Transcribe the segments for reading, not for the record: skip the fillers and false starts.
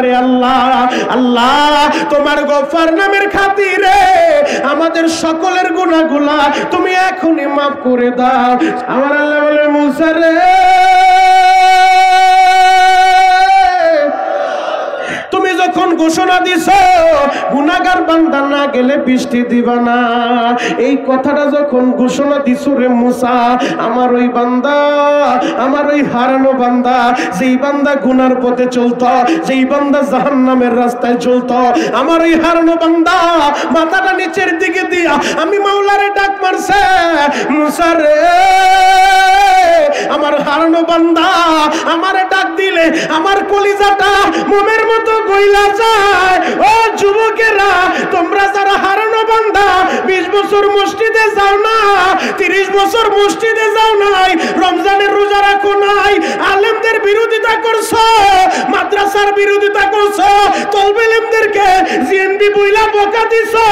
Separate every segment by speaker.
Speaker 1: পারে আল্লাহ। আল্লাহ তোমার গফফার নামের খাতিরে আমাদের সকলের গুনাহগুলা তুমি এখনই মাফ করে দাও। আমার আল্লাহ বলে মুসা রে তুমি যখন ঘোষণা দিছো গুনাহগার বান্দা না গেলে বৃষ্টি দিবা না, এই কথাটা যখন ঘোষণা দিছো রে মুসা, আমার ওই বান্দা, আমার ওই হারানো বান্দা, যেই বান্দা গুনার পথে চলতো, যেই বান্দা জাহান্নামের রাস্তায় চলতো, আমার ওই হারানো বান্দা মাথাটা নিচের দিকে দিয়া আমি মাওলারে ডাক মারছে, মুসা রে আমার হারানো বান্দা আমারে ডাক দিলে আমার কলিজাটা মোমের মতো গইলা যায়। ও যুবকেরা, তোমরা যারা হারানো বান্দা 20 বছর মসজিদে যাও না, 30 বছর মসজিদে যাও নাই, রমজানের রোজা রাখো নাই, আলেমদের বিরোধিতা করছো, মাদ্রাসার বিরোধিতা করছো, তলবে ইলমদেরকে জিএনবি বইলা বকা দিছো,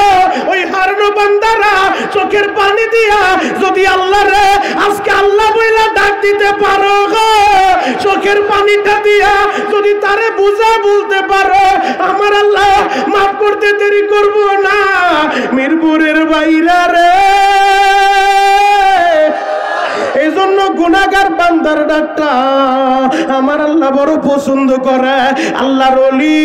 Speaker 1: ওই হারানো বান্দারা চোখের পানি দিয়া যদি আল্লাহ রে আজকে আল্লাহ বইলা ডাক দিতে পারো গো, চোখের পানিটা দিয়া যদি তারে বুঝা বলতে পারো, আমার আল্লাহ মাফ করতে দেরি করব না। মিরপুরের বাইরা রে, এই জন্য গুনাহগার বান্দার ডাকটা আমার আল্লাহ বড় পছন্দ করে। আল্লাহর ওলি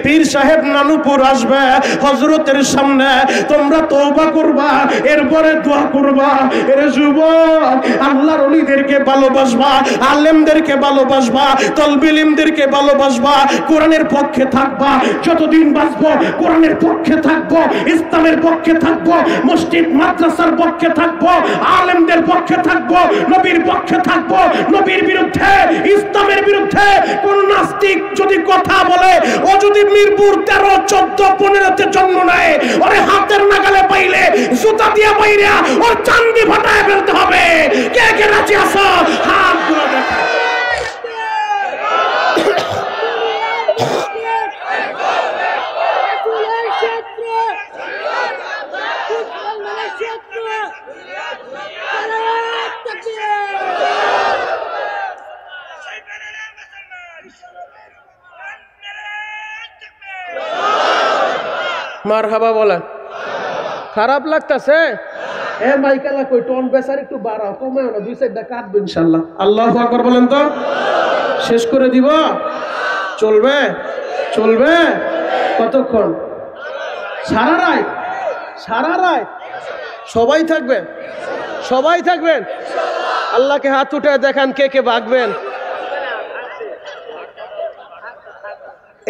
Speaker 1: পীর সাহেব নানুপুর আসবে হযরতের সামনে, তোমরা তওবা করবা, এরপরে দোয়া করবা। এর যুবক, আল্লাহর ওলিদেরকে ভালোবাসবা, আলেমদেরকে ভালোবাসবা, তলবে ইলমদেরকে ভালোবাসবা, কোরআনের পক্ষে থাকবা, যতদিন বাঁচবো কোরআনের পক্ষে থাকবো, ইসলামের পক্ষে থাকবো, মসজিদ মাদ্রাসার পক্ষে থাকবো, আলেমদের পক্ষে থাকবো, নবীর পক্ষে থাকবো। নবীর বিরুদ্ধে, ইসলামের বিরুদ্ধে কোন নাস্তিক যদি কথা বলে, ও যদি মিরপুর 13, 14, 15-তে জন্ম নেয়, ওরে হাতের নাগালে পাইলে জুতা দিয়া বাইরে ওর চান্দি ফাটায় ফেলতে হবে। কে কে রাজি আছো? হাত গুলো দেখা। মারহাবা বলেন। খারাপ লাগতাছে? এ মাইকালা কই টন বেচার একটু বাড়াও, কমাও না, 2-4টা কাটবে ইনশাআল্লাহ। আল্লাহু আকবার বলেন তো। শেষ করে দিব? চলবে? চলবে কতক্ষণ? সারা রাত? সারা রাত সবাই থাকবেন? সবাই থাকবেন? আল্লাহকে হাত উঠে দেখান কে কে ভাগবেন।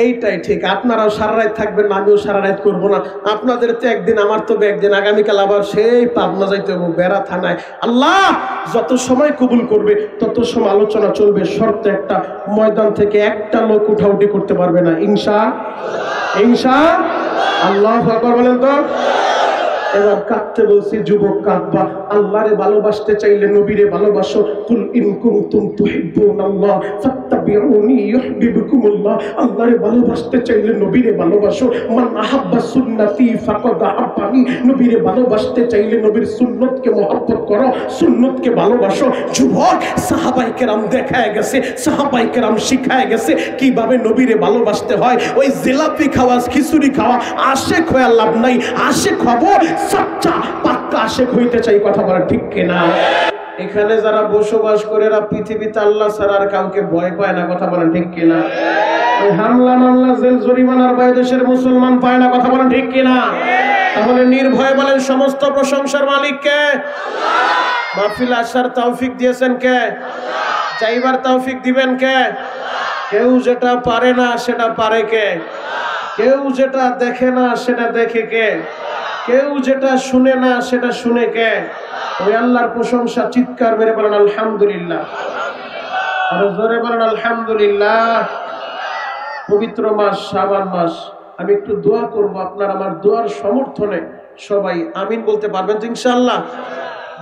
Speaker 1: এইটাই ঠিক, আপনারাও সারা রাত থাকবেন, আমিও সারা রাত করবো না। আপনাদের তো একদিন, আমার তো একদিন, আগামীকাল আবার সেই পাবনা যাইতে হবে, বেড়া থানায়। আল্লাহ যত সময় কবুল করবে তত সময় আলোচনা চলবে, শর্ত একটা, ময়দান থেকে একটা লোক উঠাউটি করতে পারবে না, আল্লাহু আকবার বলেন তো। এবার কাঁদতে বলছি, যুবক কাঁদবা। আল্লাহরে ভালোবাসতে চাইলে নবীরে ভালোবাসো। কুল ইন কুনতুম তুহিব্বুনাল্লাহ ফাত্তাবিউনি ইউহিব্বুকুমুল্লাহ। আল্লাহরে ভালোবাসতে চাইলে নবীরে ভালোবাসো। মান আহাব্বা সুন্নতি ফাকাদ আহাব্বানি। নবীরে ভালোবাসতে চাইলে নবীর সুন্নতকে মহব্বত করো, সুন্নতকে ভালোবাসো। যুবক, সাহাবায়ে কেরাম দেখায় গেছে, সাহাবায়ে কেরাম শিখায় গেছে কিভাবে নবীরে ভালোবাসতে হয়। ওই জিলাপি খাওয়া, খিচুড়ি খাওয়া আশেক হয়ে লাভ নাই। আশেক হবো, সচ্চা পাক্কা আশেক হইতে চাই, কথা বলা ঠিক কিনা? এখানে যারা বসবাস করে এরা পৃথিবীতে আল্লাহ ছাড়া আর কাউকে ভয় পায় না, কথা বলেন ঠিক কিনা? ওই হামলা মামলা জেল জরিমানার ভয় দেশের মুসলমান পায় না, কথা বলেন ঠিক কিনা? তাহলে নির্ভয় বলেন সমস্ত প্রশংসার মালিক কে? আল্লাহ। মাহফিল আসার তৌফিক দিয়েছেন কে? আল্লাহ। যাইবার তৌফিক দিবেন কে? আল্লাহ। কেউ যেটা পারে না সেটা পারে কে? আল্লাহ। কেউ যেটা দেখে না সেটা দেখে কে? কেউ যেটা শুনে না সেটা শুনে কে? ওই আল্লাহর প্রশংসা চিৎকার মেরে বলেন আলহামদুলিল্লাহ। আরো জোরে বলেন আলহামদুলিল্লাহ। পবিত্র মাস শাবান মাস, আমি একটু দোয়া করব, আপনার আমার দোয়ার সমর্থনে সবাই আমিন বলতে পারবেন তো ইনশাআল্লাহ?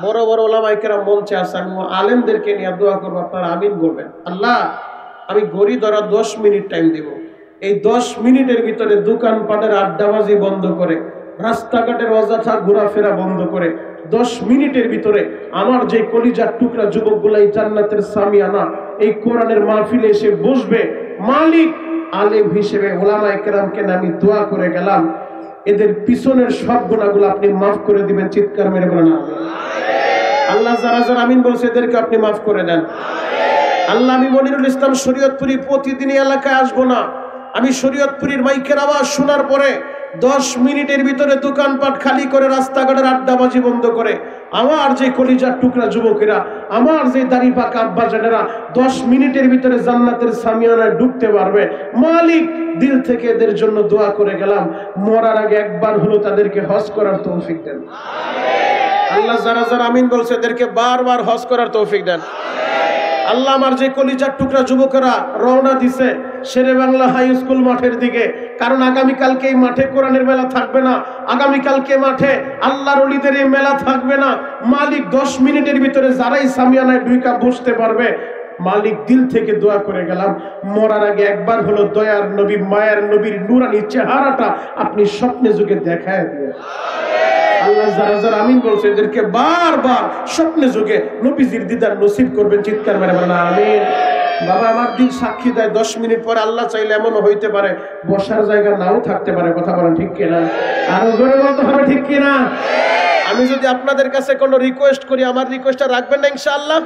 Speaker 1: বড় বড় ওলামায়ে কেরাম মঞ্চে আছে, আমি আলেমদেরকে নিয়ে দোয়া করব, আপনারা আমিন বলবেন। আল্লাহ, আমি ঘড়ি ধরা 10 মিনিট টাইম দেব। এই 10 মিনিটের ভিতরে দোকানপাটের আড্ডাবাজি বন্ধ করে, রাস্তাঘাটের অযথা ঘোরাফেরা বন্ধ করে 10 মিনিটের ভিতরে আমার যে কলিজার টুকরা যুবকগুলাই জান্নাতের সামিয়ানা এই কোরআনের মাহফিলে এসে বসবে, মালিক আলেম হিসেবে ওলামায়ে কেরামকে আমি দোয়া করে গেলাম, এদের পিছনের সব গুনাহগুলো আপনি মাফ করে দিবেন। চিৎকার মেরে বলেন আমিন। আল্লাহ যারা যারা আমিন বলছে এদেরকে আপনি মাফ করে দেন। আল্লাহ, আমি মনিরুল ইসলাম শরীয়তপুরি প্রতিদিনই এলাকায় আসবো না। আমি শরীয়তপুরীর মাইকের আওয়াজ শোনার পরে 10 মিনিটের ভিতরে দোকানপাট খালি করে, রাস্তাঘাটের আড্ডাবাজি বন্ধ করে, আমার যে কলিজার টুকরা যুবকেরা, আমার যে দাড়ি পাকা আব্বাজানেরা 10 মিনিটের ভিতরে জান্নাতের সামিয়ানায় ঢুকতে পারবে। মালিক, দিল থেকে এদের জন্য দোয়া করে গেলাম, মরার আগে একবার হলো তাদেরকে হজ করার তৌফিক দেন। আল্লাহ যারা যারা আমিন বলছে এদেরকে বারবার হজ করার তৌফিক দেন। আল্লাহ, আমার যে কলিজার টুকরা যুবকেরা রওনা দিছে শেরে বাংলা হাই স্কুল মাঠের দিকে, কারণ আগামীকালকে এই মাঠে কোরআনের মেলা থাকবে না, আগামীকালকে মাঠে আল্লাহর ওলিদের এই মেলা থাকবে না। মালিক, 10 মিনিটের ভিতরে যারাই সামিয়ানায় ঢুইকা বসতে পারবে, মালিক দিল থেকে দোয়া করে গেলাম, মরার আগে একবার হলো দয়ার নবী মায়ের নবীর নূরানি চেহারাটা আপনি স্বপ্নে যুগে দেখায় দিয়ে। আল্লাহ যারা যারা আমিন বলছে এদেরকে বারবার স্বপ্নে যুগে নবীজির দিদার নসিব করবেন। চিৎকার মেরে বলেন আমিন। বাবা, আমার দিল সাক্ষী দেয় 10 মিনিট পরে আল্লাহ চাইলে এমনও হইতে পারে বসার জায়গা নাও থাকতে পারে। কথা বলেন ঠিক কিনা? আরো জোরে বলতে হবে ঠিক কিনা? আমি যদি আপনাদের কাছে কোনো রিকোয়েস্ট করি, আমার রিকোয়েস্টটা রাখবেন না ইনশাআল্লাহ?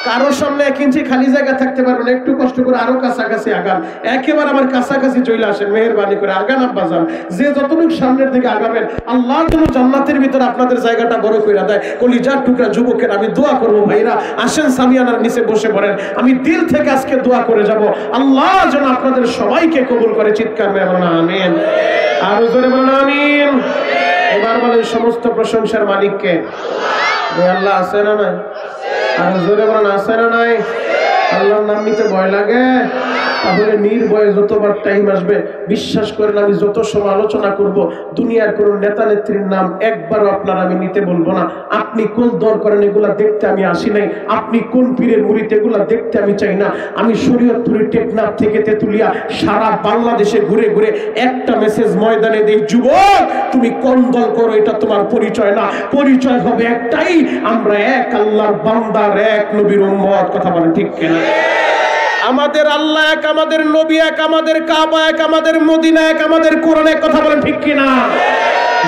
Speaker 1: কারোর সামনে 1 ইঞ্চি খালি জায়গা থাকতে পারবেন, একটু কষ্ট করে আরো কাছাকাছি আগান, একেবারে আমার কাছাকাছি চলে আসেন, মেহেরবানি করে আগান আব্বাজান। যে যতটুকু সামনের দিকে আগাবেন, আল্লাহ যেন জান্নাতের ভিতরে আপনাদের জায়গাটা বড় করে দেয়। কলিজার টুকরা যুবকের আমি দোয়া করবো, ভাইরা আসেন সামিয়ানার নিচে বসে পড়েন। আমি দিল থেকে আজকে দোয়া করে যাব, আল্লাহ যেন আপনাদের সবাইকে কবুল করে। চিৎকার মেরে বলেন আমিন। আরো জোরে বলেন আমিন। এবার বলেন সমস্ত প্রশংসার মালিককে। আল্লাহ আছে না নাই? আর জোরে বলেন আছে না নাই? আল্লাহর নাম নিতে ভয় লাগে? তাহলে নির্ভয়ে যতবার টাইম আসবে, বিশ্বাস করেন আমি যত সময় আলোচনা করব, দুনিয়ার কোন নেতা নেত্রীর নাম একবারও আপনার আমি নিতে বলবো না। আপনি কোন দর করেন এগুলা দেখতে আমি আসি নাই, আপনি কোন পীরের মুরিদ এগুলা দেখতে আমি চাই না। আমি শরীয়তপুরের টেকনাফ থেকে তেতুলিয়া সারা বাংলাদেশে ঘুরে ঘুরে একটা মেসেজ ময়দানে দেই, যুবক তুমি কোন দল করো এটা তোমার পরিচয় না, পরিচয় হবে একটাই, আমরা এক আল্লাহর বান্দার, এক নবীর উম্মত। কথা বলেন ঠিক কিনা? আমাদের আল্লাহ এক, আমাদের নবী এক, আমাদের কাবা এক, আমাদের মদিনা এক, আমাদের কোরআন এক। কথা বলেন ঠিক কিনা?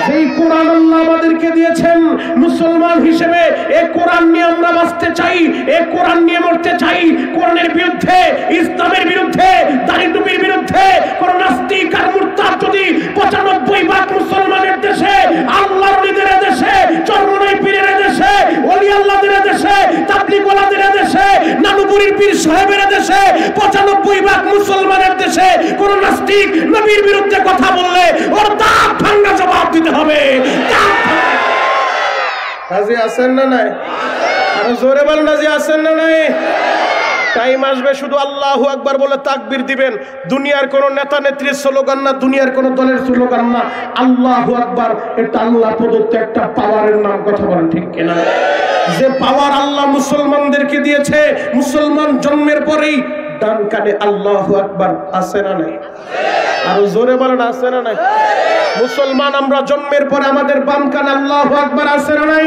Speaker 1: যেই কোরআন আল্লাহ আমাদেরকে দিয়েছেন মুসলমান হিসেবে, এই কোরআন নিয়ে আমরা বাঁচতে চাই, এই কোরআন নিয়ে মরতে চাই। কোরআনের বিরুদ্ধে, ইসলামের বিরুদ্ধে, দাড়ি টুপির বিরুদ্ধে কোন নাস্তিক আর মুরতাদ যদি 95% মুসলমানের দেশে, আল্লাহর ওলিদের দেশে, চরমনাই পীরের দেশে, ওলি আল্লাহদের দেশে, তাবলীগ ওয়ালাদের দেশে, নানুপুরীর পীর সাহেবের দেশে, 95% মুসলমানের দেশে কোন নাস্তিক নবীর বিরুদ্ধে কথা বললে ওর দাঁত ভাঙা জবাব দিতে হবে। রাজি আছেন না নাই? আর জোরে বলেন রাজি আছেন না নাই? টাইম আসবে শুধু আল্লাহু আকবার বলে তাকবীর দিবেন। দুনিয়ার কোন নেতা নেত্রীর স্লোগান না, দুনিয়ার কোন দলের স্লোগান না। আল্লাহু আকবার এটা আল্লাহ প্রদত্ত একটা পাওয়ারের নাম। কথা বলেন ঠিক কিনা? যে পাওয়ার আল্লাহ মুসলমানদেরকে দিয়েছে, মুসলমান জন্মের পরেই ডান কানে আল্লাহু আকবার আছে না নাই? আরো জোরে বলেন আছে না নাই? মুসলমান আমরা জন্মের পরে আমাদের বাম কানে আল্লাহু আকবার আছে না নাই?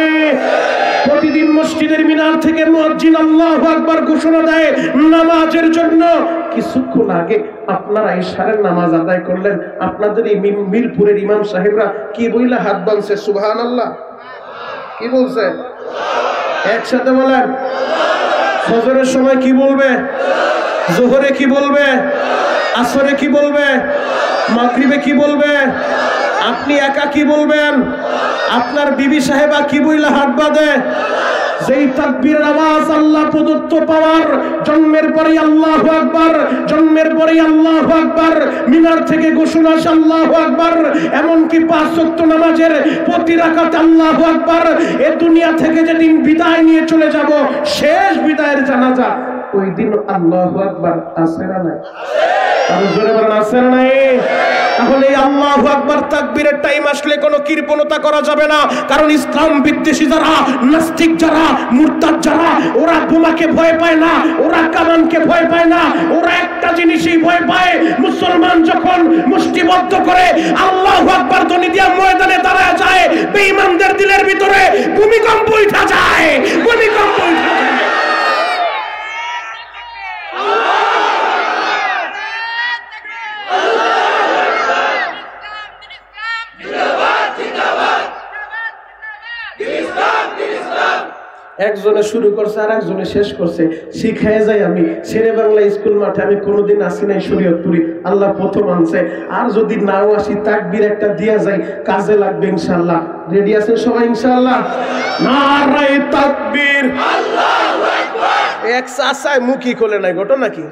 Speaker 1: প্রতিদিন মসজিদের মিনার থেকে মুয়াজ্জিন আল্লাহু আকবার ঘোষণা দেয় নামাজের জন্য। কিছুক্ষণ আগে আপনারা ইশারের নামাজ আদায় করলেন, আপনাদের এই মিরপুরের ইমাম সাহেবরা কি বইলা হাত বাঁধছে? সুবহানাল্লাহ। কি বলছে? একসাথে বলেন। ফজরের সময় কি বলবে? জোহরে কি বলবে? আসরে কি বলবে? মাগরিবে কি বলবে? আপনি একা কি বলবেন? আপনার বিবি সাহেবা কি বইলা হাত বাঁধে? যেই তাকবীরের আওয়াজ আল্লাহ প্রদত্ত পাওয়ার, জন্মের পরে আল্লাহু আকবার, জন্মের পরে আল্লাহু আকবার, মিনার থেকে ঘোষণা আল্লাহু আকবার, এমনকি 5 ওয়াক্ত নামাজের প্রতি রাকাতে আল্লাহু আকবার। এই দুনিয়া থেকে যেদিন বিদায় নিয়ে চলে যাব, শেষ বিদায়ের জানাজা, ওই দিন আল্লাহু আকবার আছে না নাই? আরো জোরে বলেন আছে না নাই? তাহলে আল্লাহু আকবার তাকবীরের টাইম আসলে কোনো কৃপণতা করা যাবে না। কারণ ইসলাম বিদ্বেষী যারা, নাস্তিক যারা, মুরতাদ যারা, ওরা বোমাকে ভয় পায় না, ওরা কামানকে ভয় পায় না, ওরা একটা জিনিসই ভয় পায়, মুসলমান যখন মুষ্টিবদ্ধ করে আল্লাহু আকবার ধ্বনি দিয়ে ময়দানে দাঁড়ায় যায়, বেঈমানদের দিলের ভিতরে ভূমিকম্প উঠা যায়, ভূমিকম্প উঠা যায়। একজনে শুরু করছে আর একজনে শেষ করছে। শিখায় যাই আমি শেরে বাংলা স্কুল মাঠে আমি কোনোদিন আসি নাই শরীয়তপুরি, আল্লাহ প্রথম আনছে। আর যদি নাও আসি তাকবীর একটা দিয়া যাই, কাজে লাগবে ইনশাআল্লাহ। রেডি আছেন সবাই ইনশাআল্লাহ? নারায়ে তাকবীর, আল্লাহু আকবার। এক চাচায় মুখই খোলে নাই, ঘটনা কি?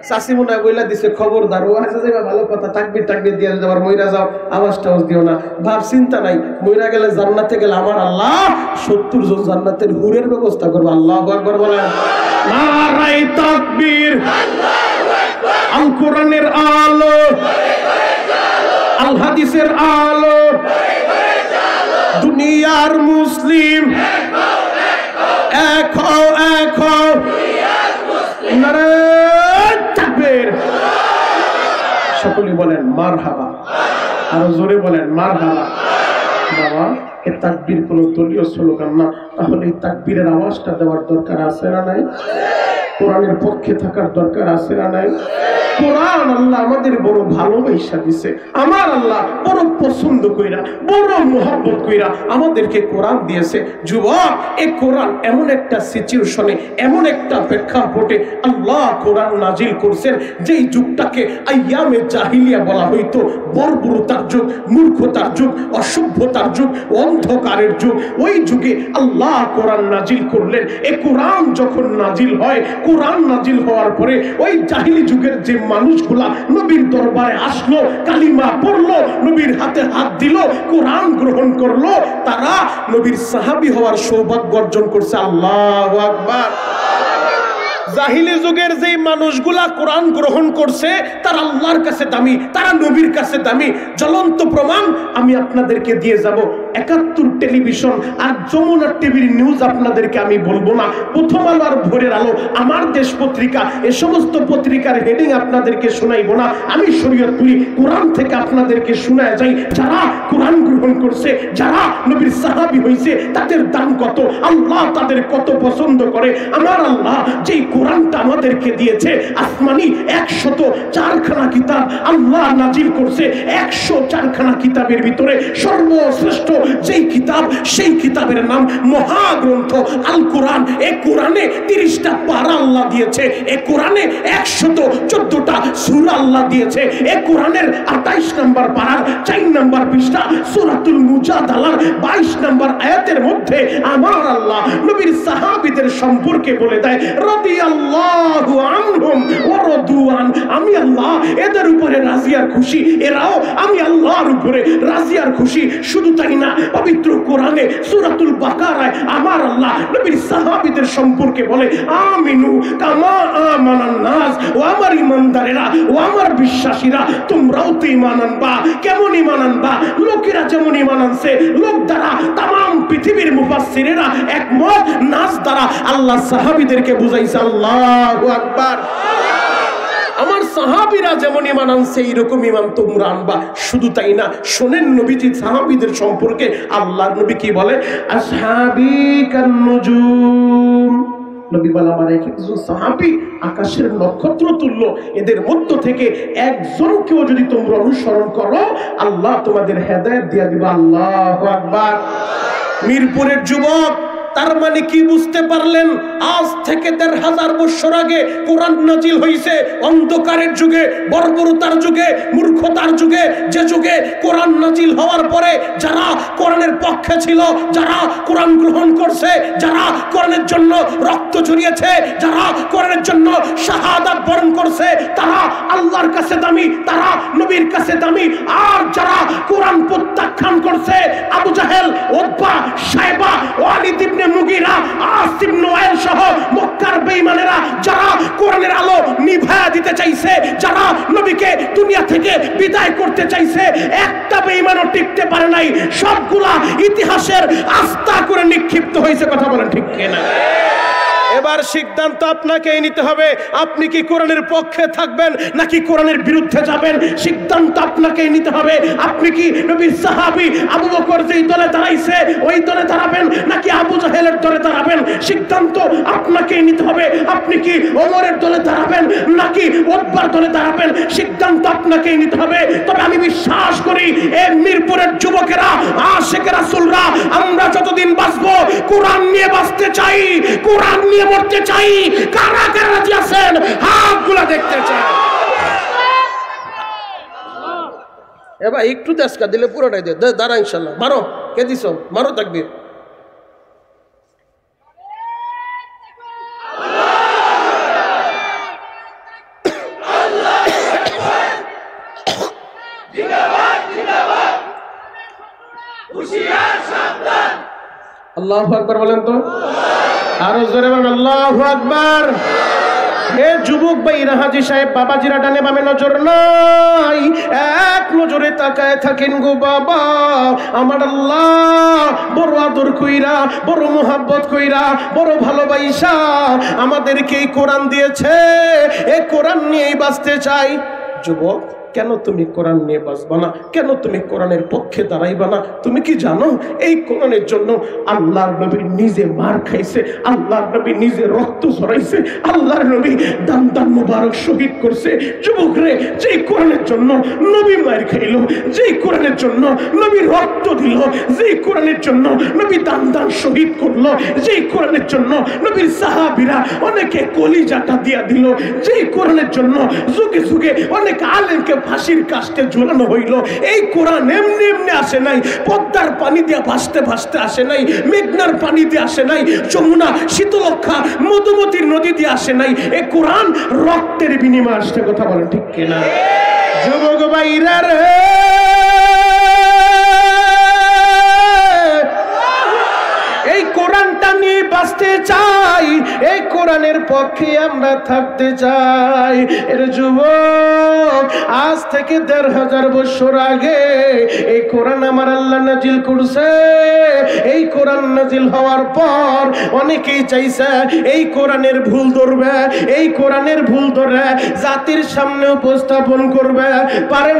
Speaker 1: চাচি মনে হয় বইলা দিছে খবরদার, ও আছে যাইবা ভালো কথা, তাকবীর টাকবীর দিয়ে যাবার মইরা যাও, আওয়াজ টাওয়াজ দিও না। ভাব চিন্তা নাই, মইরা গেলে জান্নাতে গেলে আমার আল্লাহ 70 জন জান্নাতের হুরের ব্যবস্থা করবে। আল্লাহু আকবার বলেন। নারায়ে তাকবীর, আল্লাহু আকবার। আল কোরআনের আলো, আল হাদিসের আলো, দুনিয়ার মুসলিম এক হও, এক হও। নারায়ে তাকবীর। সকলে বলেন মারহাবা, আরো জোরে বলেন মারহাবা। বাবা, এ তাকবীর কোন দলীয় স্লোগান না, তাহলে এই তাকবীরের আওয়াজটা দেওয়ার দরকার আছে না নাই? কোরআনের পক্ষে থাকার দরকার আছে না নাই? কোরআন আল্লাহ আমাদের বড় ভালোবাসা দিছে, আমার আল্লাহ বড় পছন্দ কইরা, বড় মোহাব্বত কইরা আমাদেরকে কোরআন দিয়েছে। যুবক, এই কোরআন এমন একটা সিচুয়েশনে, এমন একটা প্রেক্ষাপটে আল্লাহ কোরআন নাজিল করছেন, যেই যুগটাকে আইয়ামে জাহিলিয়া বলা হইতো, বর্বরতার যুগ, মূর্খতার যুগ, অসভ্যতার যুগ, অন্ধকারের যুগ। ওই যুগে আল্লাহ কোরআন নাজিল করলেন। এই কোরআন যখন নাজিল হয়, কোরআন নাজিল হওয়ার পরে ওই জাহিলি যুগের যে মানুষগুলা নবীর দরবারে আসলো, কালিমা পড়লো, নবীর হাতে হাত দিল, কোরআন গ্রহণ করলো, তারা নবীর সাহাবী হওয়ার সৌভাগ্য অর্জন করছে। আল্লাহু আকবার। জাহিলি যুগের যে মানুষগুলা কোরআন গ্রহণ করছে তারা আল্লাহর কাছে দামি, তারা নবীর কাছে দামি। জ্বলন্ত প্রমাণ আমি আপনাদেরকে দিয়ে যাব। ৭১ টেলিভিশন আর যমুনা টিভির নিউজ আপনাদেরকে আমি বলবো না, প্রথম আলো আর ভোরের আলো, আমার দেশ পত্রিকা, এ সমস্ত পত্রিকার হেডিং আপনাদেরকে শোনাইবো না। আমি শরীয়তপুরি কোরআন থেকে আপনাদেরকে শোনায় যাই, যারা কোরআন গ্রহণ করছে, যারা নবীর সাহাবী হইছে, তাদের দাম কত, আল্লাহ তাদের কত পছন্দ করে। আমার আল্লাহ যেই কোরআনটা আমাদেরকে দিয়েছে, আসমানি ১০৪খানা কিতাব আল্লাহ নাজিল করছে। ১০৪খানা কিতাবের ভিতরে সর্বশ্রেষ্ঠ যেই কিতাব, সেই কিতাবের নাম মহাগ্রন্থ আল কোরআন। এই কোরআনে ৩০টা পারা আল্লাহ দিয়েছে, এই কোরআনে ১১৪টা সূরা আল্লাহ দিয়েছে। এই কোরআনের ২৮ নম্বর পারার ৪ নম্বর পৃষ্ঠা সূরাতুল মুজাদালার ২২ নম্বর আয়াতের মধ্যে আমার আল্লাহ নবীর সাহাবীদের সম্পর্কে বলে দেয়, রাদিয়াল্লাহু আনহুম ওয়া রাদু আন। আমি আল্লাহ এদের উপরে রাজি আর খুশি, এরাও আমি আল্লাহর উপরে রাজি আর খুশি। শুধু তাই না, পবিত্র কোরআনে সূরাতুল বাকারায় আমার আল্লাহ নবীর সাহাবীদের সম্পর্কে বলে, আমিনু কামা আমানান নাস। ও আমার ঈমানদারেরা, ও আমার বিশ্বাসীরা, তোমরাও তো ঈমান আনবা। কেমন ঈমান আনবা? লোকেরা যেমন ঈমান আনছে, লোক দ্বারা তাম পৃথিবীর মুফাসসিরেরা একমত, নাস দ্বারা আল্লাহ সাহাবীদেরকে বুঝাইছে। আল্লাহু আকবার। আমার সাহাবীরা যেমন ঈমান আনছে, এইরকম ঈমান তোমরা আনবা। শুধু তাই না, শোনেন নবীজি সাহাবীদের সম্পর্কে আল্লাহর নবী কি বলে, আসহাবী কান নুজুম। নবী বলে, আমার একজন সাহাবী আকাশের নক্ষত্র তুল্য, এদের মধ্য থেকে একজনকেও যদি তোমরা অনুসরণ করো, আল্লাহ তোমাদের হেদায়েত দিয়ে দিবে। আল্লাহু আকবার। মিরপুরের যুবক, তার মানে কি বুঝতে পারলেন? আজ থেকে ১৫০০ বছর আগে কোরআন নাজিল হয়েছে। অন্ধকারের যুগে, বর্বরতার যুগে, মূর্খতার যুগে, যে যুগে কোরআন নাজিল হওয়ার পরে যারা কোরআনের পক্ষে ছিল, যারা কোরআন গ্রহণ করছে, যারা কোরআনের জন্য রক্ত ঝরিয়েছে, যারা কোরআনের জন্য শাহাদাত বরণ করছে, তারা আল্লাহর কাছে দামি, তারা নবীর কাছে দামি। আর যারা কোরআন প্রত্যাখ্যান করছে, আবু জাহেল, উতবা, শায়বা, ওয়ালিদ ইবনে মুগীরা, আসিম ইবনে ওয়াইল সহ মক্কার বেঈমানেরা যারা কোরআনের আলো নিভায়া দিতে চাইছে, যারা নবীকে দুনিয়া থেকে বিদায় করতে চাইছে, একটা বেঈমানও টিকতে পারে নাই। সবগুলা ইতিহাসের আস্থা করে নিক্ষিপ্ত হয়েছে। কথা বলেন ঠিক কিনা? এবার সিদ্ধান্ত আপনাকেই নিতে হবে, আপনি কি কোরআনের পক্ষে থাকবেন নাকি কোরআনের বিরুদ্ধে যাবেন। সিদ্ধান্ত আপনাকেই নিতে হবে। আপনি কি নবীর সাহাবী আবু বকর যেই দলে দাঁড়াইছে ওই দলে দাঁড়াবেন নাকি আবু জাহেলের দলে দাঁড়াবেন, সিদ্ধান্ত আপনাকেই নিতে হবে। আপনি কি ওমরের দলে দাঁড়াবেন নাকি উতবার দলে দাঁড়াবেন, সিদ্ধান্ত আপনাকেই নিতে হবে। তবে আমি বিশ্বাস করি এই মিরপুরের যুবকেরা, আশিক রাসূলরা, আমরা যতদিন বাঁচব কোরআন নিয়ে বাঁচতে চাই, কোরআন নিয়ে মরতে চাই। কারা কারা রাজি আছেন হাতগুলা দেখতে চাই। এবার একটু দেশকা দিলে পুরোটাই দে দাঁড়া ইনশাল্লাহ। মারো, কে দিছ? মারো তাকবীর। আল্লাহু আকবার বলেন তো, আরো জোরে বলেন আল্লাহু আকবার। হে যুবক ভাইরা, হাজী সাহেব বাবাজিরা ডানে বামে নজর নাই, এক নজরে তাকায় থাকেন গো বাবা। আমার আল্লাহ বড় আদর কইরা, বড় মোহাব্বত কইরা, বড় ভালোবাসা আমাদেরকে এই কোরআন দিয়েছে। এই কোরআন নিয়েই বাঁচতে চাই। যুবক, কেন তুমি কোরআন নিয়ে বাঁচবা না? কেন তুমি কোরআনের পক্ষে দাঁড়াইবা না? তুমি কি জানো এই কোরআনের জন্য আল্লাহর নবী নিজে মার খাইছে, আল্লাহর নবী নিজে রক্ত ঝরাইছে, আল্লাহর নবী দান দান মুবারক শহীদ করছে। যুবক রে, যেই কোরআনের জন্য নবী মার খাইলো, যেই কোরআনের জন্য নবী রক্ত দিল, যেই কোরআনের জন্য নবী দান দান শহীদ করলো, যেই কোরআনের জন্য নবীর সাহাবীরা অনেকে কলিজাটা দিয়া দিল, যেই কোরআনের জন্য যুগে যুগে অনেক আলেমকে ফাঁসির কাস্টে ঝুলানো হইল। এই কোরআন এমনি এমনি আসে নাই, পদ্মার পানি দিয়ে ভাসতে ভাসতে আসে নাই, মেঘনার পানি দিয়ে আসে নাই, যমুনা শীতলক্ষা মধুমতির নদী দিয়ে আসে নাই। এই কোরআন রক্তের বিনিময়ে আসছে। কথা বলেন ঠিক কিনা? যুবক ভাইরা রে, এই কোরআনটা নিয়ে বাঁচতে চাই, এই কোরআনের পক্ষে আমরা থাকতে চাই। এর যুবক, আজ থেকে ১৫০০ বছর আগে এই কোরআন আমার আল্লাহ নাজিল করছে। এই কোরআন নাজিল হওয়ার পর অনেকেই চাইছে এই কোরআনের ভুল ধরবে, এই কোরআনের ভুল ধরে জাতির সামনে উপস্থাপন করবে। পারে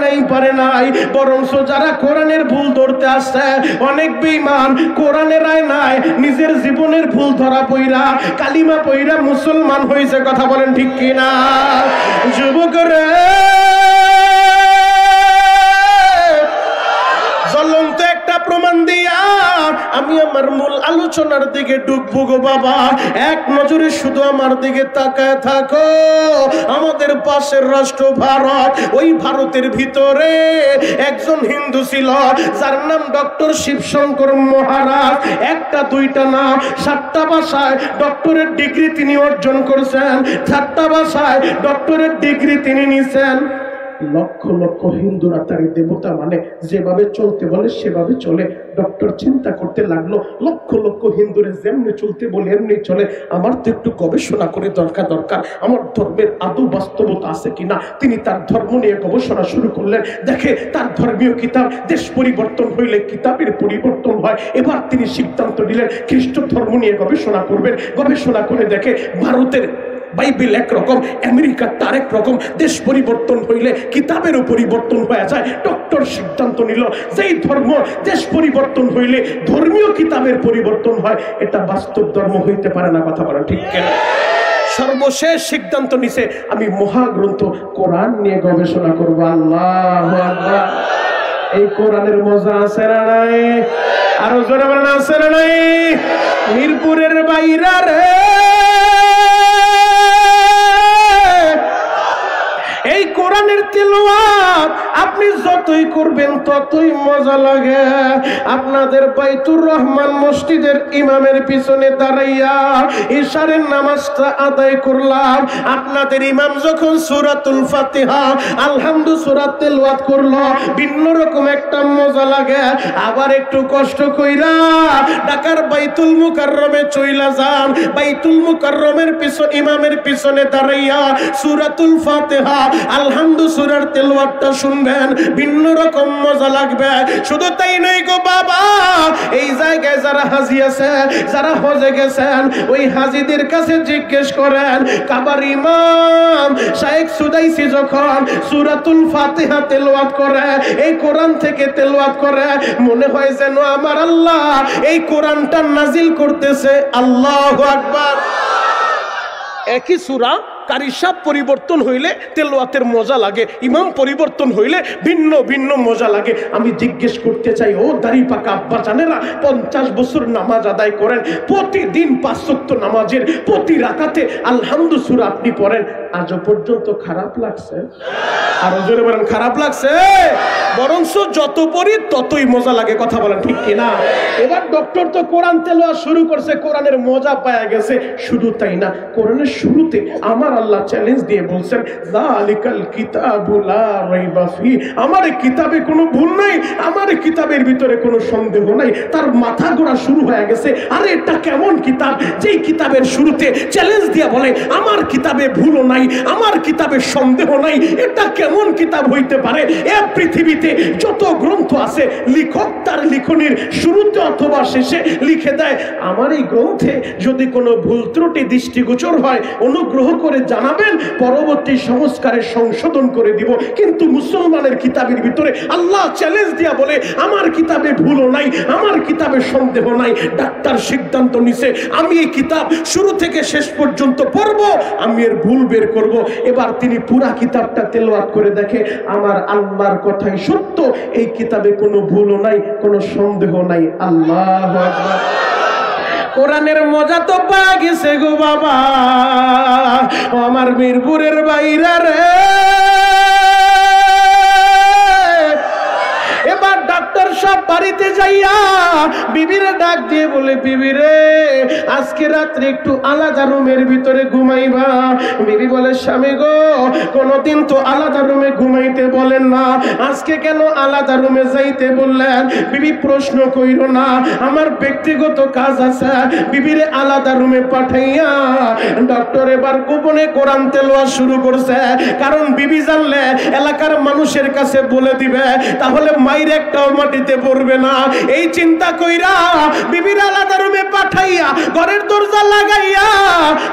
Speaker 1: নাই, বরঞ্চ যারা কোরআনের ভুল ধরতে আসছে অনেক বেঈমান কোরআনের আয়নায় নিজের জীবনের ভুল ধরা পইরা কালিমা পইরা মুসলমান হয়েছে। কথা বলেন ঠিক কিনা? যুবক রে, জ্বলন্ত একটা প্রমাণ দিয়া আমি আমার মূল আলোচনার দিকে ঢুকবো গো বাবা। এক নজরে শুধু আমার দিকে তাকায় থাকো। আমাদের পাশের রাষ্ট্র ভারত, ওই ভারতের ভিতরে একজন হিন্দু ছিল যার নাম ডক্টর শিবশঙ্কর মহারাজ। একটা দুইটা না, 7টা ভাষায় ডক্টরেট ডিগ্রি তিনি অর্জন করছেন, 7টা ভাষায় ডক্টরেট ডিগ্রি তিনি নিছেন। লক্ষ লক্ষ হিন্দুরা তার দেবতা মানে, যেভাবে চলতে বলে সেভাবে চলে। ডক্টর চিন্তা করতে লাগলো, লক্ষ লক্ষ হিন্দুরে যেমনি চলতে বলে এমনি চলে, আমার তো একটু গবেষণা করে দরকার, আমার ধর্মের আদৌ বাস্তবতা আছে কিনা। তিনি তার ধর্ম নিয়ে গবেষণা শুরু করলেন। দেখে তার ধর্মীয় কিতাব, দেশ পরিবর্তন হইলে কিতাবের পরিবর্তন হয়। এবার তিনি সিদ্ধান্ত নিলেন খ্রিস্ট ধর্ম নিয়ে গবেষণা করবেন। গবেষণা করে দেখে ভারতের বাইবেল একরকম, আমেরিকার তার এক রকম। দেশ পরিবর্তন হইলে কিতাবেরও পরিবর্তন হয়ে যায়। ডক্টর সিদ্ধান্ত নিল যেই ধর্ম দেশ পরিবর্তন হইলে ধর্মীয় কিতাবের পরিবর্তন হয়, এটা বাস্তব ধর্ম হইতে পারে না। কথা বলা ঠিক কেন? সর্বশেষ সিদ্ধান্ত নিছে আমি মহাগ্রন্থ কোরআন নিয়ে গবেষণা করব। আল্লাহু আকবার। এই কোরআনের মজা আছে না নাই? আরো জোরে বলেন আছে না নাই? মিরপুরের বাইরা রে, এই কোরআনের তেলাওয়াত আপনি যতই করবেন ততই মজা লাগে। আপনাদের বাইতুর রহমান মসজিদের ইমামের পিছনে দাঁড়াইয়া ইশারের নামাজটা আদায় করলাম। আপনাদের ইমাম যখন সূরাতুল ফাতিহা আলহামদু সূরা তেলাওয়াত করলো, ভিন্ন রকম একটা মজা লাগে। আবার একটু কষ্ট কইরা ঢাকার বাইতুল মুকাররমে চইলা যান, বাইতুল মুকাররমের পিছনে ইমামের পিছনে দাঁড়াইয়া সূরাতুল ফাতিহা আলহামদু সূরার তেলাওয়াতটা শুনবেন, ভিন্ন রকম মজা লাগবে। শুধু তাই নয় গো বাবা, এই জায়গায় যারা হাজী আছে, যারা হজে গেছেন, ওই হাজীদের কাছে জিজ্ঞেস করেন কাবার ইমাম শাইখ সুদাইসি যখন সূরাতুল ফাতিহা তেলাওয়াত করে, এই কোরআন থেকে তেলাওয়াত করে, মনে হয় যেন আমার আল্লাহ এই কোরআনটা নাজিল করতেছে। আল্লাহু আকবার। একই সূরা কারি সাহেব পরিবর্তন হইলে তেলাওয়াতের মজা লাগে, ইমাম পরিবর্তন হইলে ভিন্ন ভিন্ন মজা লাগে। আমি জিজ্ঞেস করতে চাই, ও দাড়ি পাকা আব্বা জানেরা, 50 বছর নামাজ আদায় করেন, প্রতিদিন 5 ওয়াক্ত নামাজের প্রতি রাকাতে আলহামদু সূরা আপনি পড়েন, আজও পর্যন্ত খারাপ লাগছে? আরো জোরে বলেন, খারাপ লাগছে? বরঞ্চ যত পড়ি ততই মজা লাগে, কথা বলেন ঠিক কিনা? এবার ডক্টর তো কোরআন তেলাওয়াত শুরু করছে, কোরআনের মজা পায়া গেছে। শুধু তাই না, কোরআনের শুরুতে আমার আল্লাহ চ্যালেঞ্জ দিয়ে বলছেন, যালিকাল কিতাবু লা রাইবা ফি, আমার কিতাবে কোনো ভুল নাই, আমার কিতাবের ভিতরে কোনো সন্দেহ নাই। তার মাথা গোড়া শুরু হয়ে গেছে, আরে এটা কেমন কিতাব যেই কিতাবের শুরুতে চ্যালেঞ্জ দিয়ে বলে আমার কিতাবে ভুলও নাই, আমার কিতাবে সন্দেহ নাই, এটা কেমন কিতাব হইতে পারে? এ পৃথিবীতে যত গ্রন্থ আছে, লেখক তার লিখনির শুরুতে অথবা শেষে লিখে দেয়, আমার এই গ্রন্থে যদি কোনো ভুল ত্রুটি দৃষ্টিগোচর হয় অনুগ্রহ করে জানাবেন, পরবর্তী সংস্কারে সংশোধন করে দিব। কিন্তু মুসলমানের কিতাবের ভিতরে আল্লাহ চ্যালেঞ্জ দিয়া বলে আমার কিতাবে ভুলও নাই, আমার কিতাবে সন্দেহ নাই। ডাক্তার সিদ্ধান্ত নিছে, আমি এই কিতাব শুরু থেকে শেষ পর্যন্ত পড়ব, আমি এর ভুল বের করব। এবার তিনি পুরা কিতাবটা তেলাওয়াত করে দেখে, আমার আল্লাহর কথাই সত্য, এই কিতাবে কোনো ভুলও নাই, কোনো সন্দেহ নাই। আল্লাহু আকবার। কোরআনের মজা তো পাওয়া গেছে গো বাবা, আমার মিরপুরের বাইরা রে। এবার ডাক্তার সব বাড়িতে যাইয়া বিবিরে ডাক দিয়ে বলে, বিবি রে আজকে রাত্রে একটু আলাদা রুমের ভিতরে ঘুমাইবা। বিবি বলে, স্বামী গো কোনদিন তো আলাদা রুমে ঘুমাইতে বলেন না, আজকে কেন আলাদা রুমে যাইতে বললেন? বিবি প্রশ্ন কইর না, আমার ব্যক্তিগত কাজ আছে। বিবিরে আলাদা রুমে পাঠাইয়া ডক্টর এবার গোপনে কোরআন তেলাওয়াত শুরু করছে, কারণ বিবি জানলে এলাকার মানুষের কাছে বলে দিবে, তাহলে মায়ের একটাও মাটিতে পড়বে না। এই চিন্তা কইরা বিবির আলাদা রুমে পাঠাইয়া ঘরের দরজা লাগাইয়া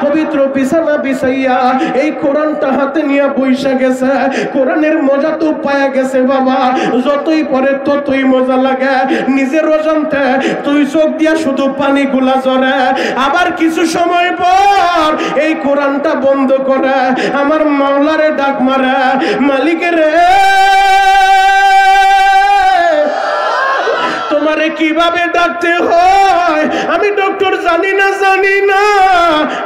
Speaker 1: পবিত্র বিছানা বিছাইয়া এই কোরআনটা হাতে নিয়ে বইসা গেছে। কোরআনের মজা তো পায়া গেছে বাবা, যতই পরে ততই মজা লাগে। নিজের অজান্তে তুই চোখ দিয়া শুধু পানি গুলা ঝরে। আবার কিছু সময় পর এই কোরআনটা বন্ধ করে আমার মাওলারে ডাক মারে, মালিকের রে তোমারে কিভাবে ডাকতে হয় আমি ডক্টর জানি না, জানি না।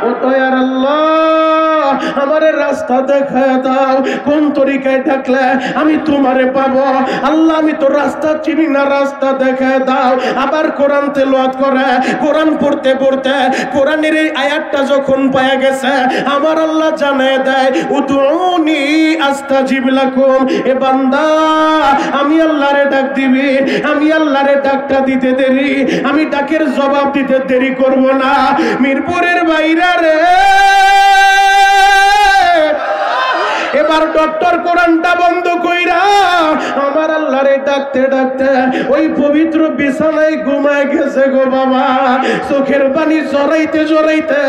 Speaker 1: ও দয়ার আল্লাহ, আমারে রাস্তা দেখায় দাও, কোন তরিকায় ডাকলে আমি তোমারে পাবো। আল্লাহ আমি তো রাস্তা চিনি না, রাস্তা দেখায় দাও। আবার কোরআন তেলাওয়াত করে, কোরআন পড়তে পড়তে কোরআনের এই আয়াতটা যখন পায়া গেছে, আমার আল্লাহ জানায় দেয়, উদউনি আস্তাজিব লাকুম। এ বান্দা আমি আল্লাহরে ডাক দিবি, আমি আল্লাহরে ডাকটা দিতে দেরি, আমি ডাকের জবাব দিতে দেরি করব না। মিরপুরের বাইরা রে, এবার ডক্টর কোরআনটা বন্ধ কইরা আমার আল্লাহরে ডাকতে ডাকতে ওই পবিত্র বিছানায় ঘুমায় গেছে গো বাবা। চোখের পানি জড়াইতে জড়াইতে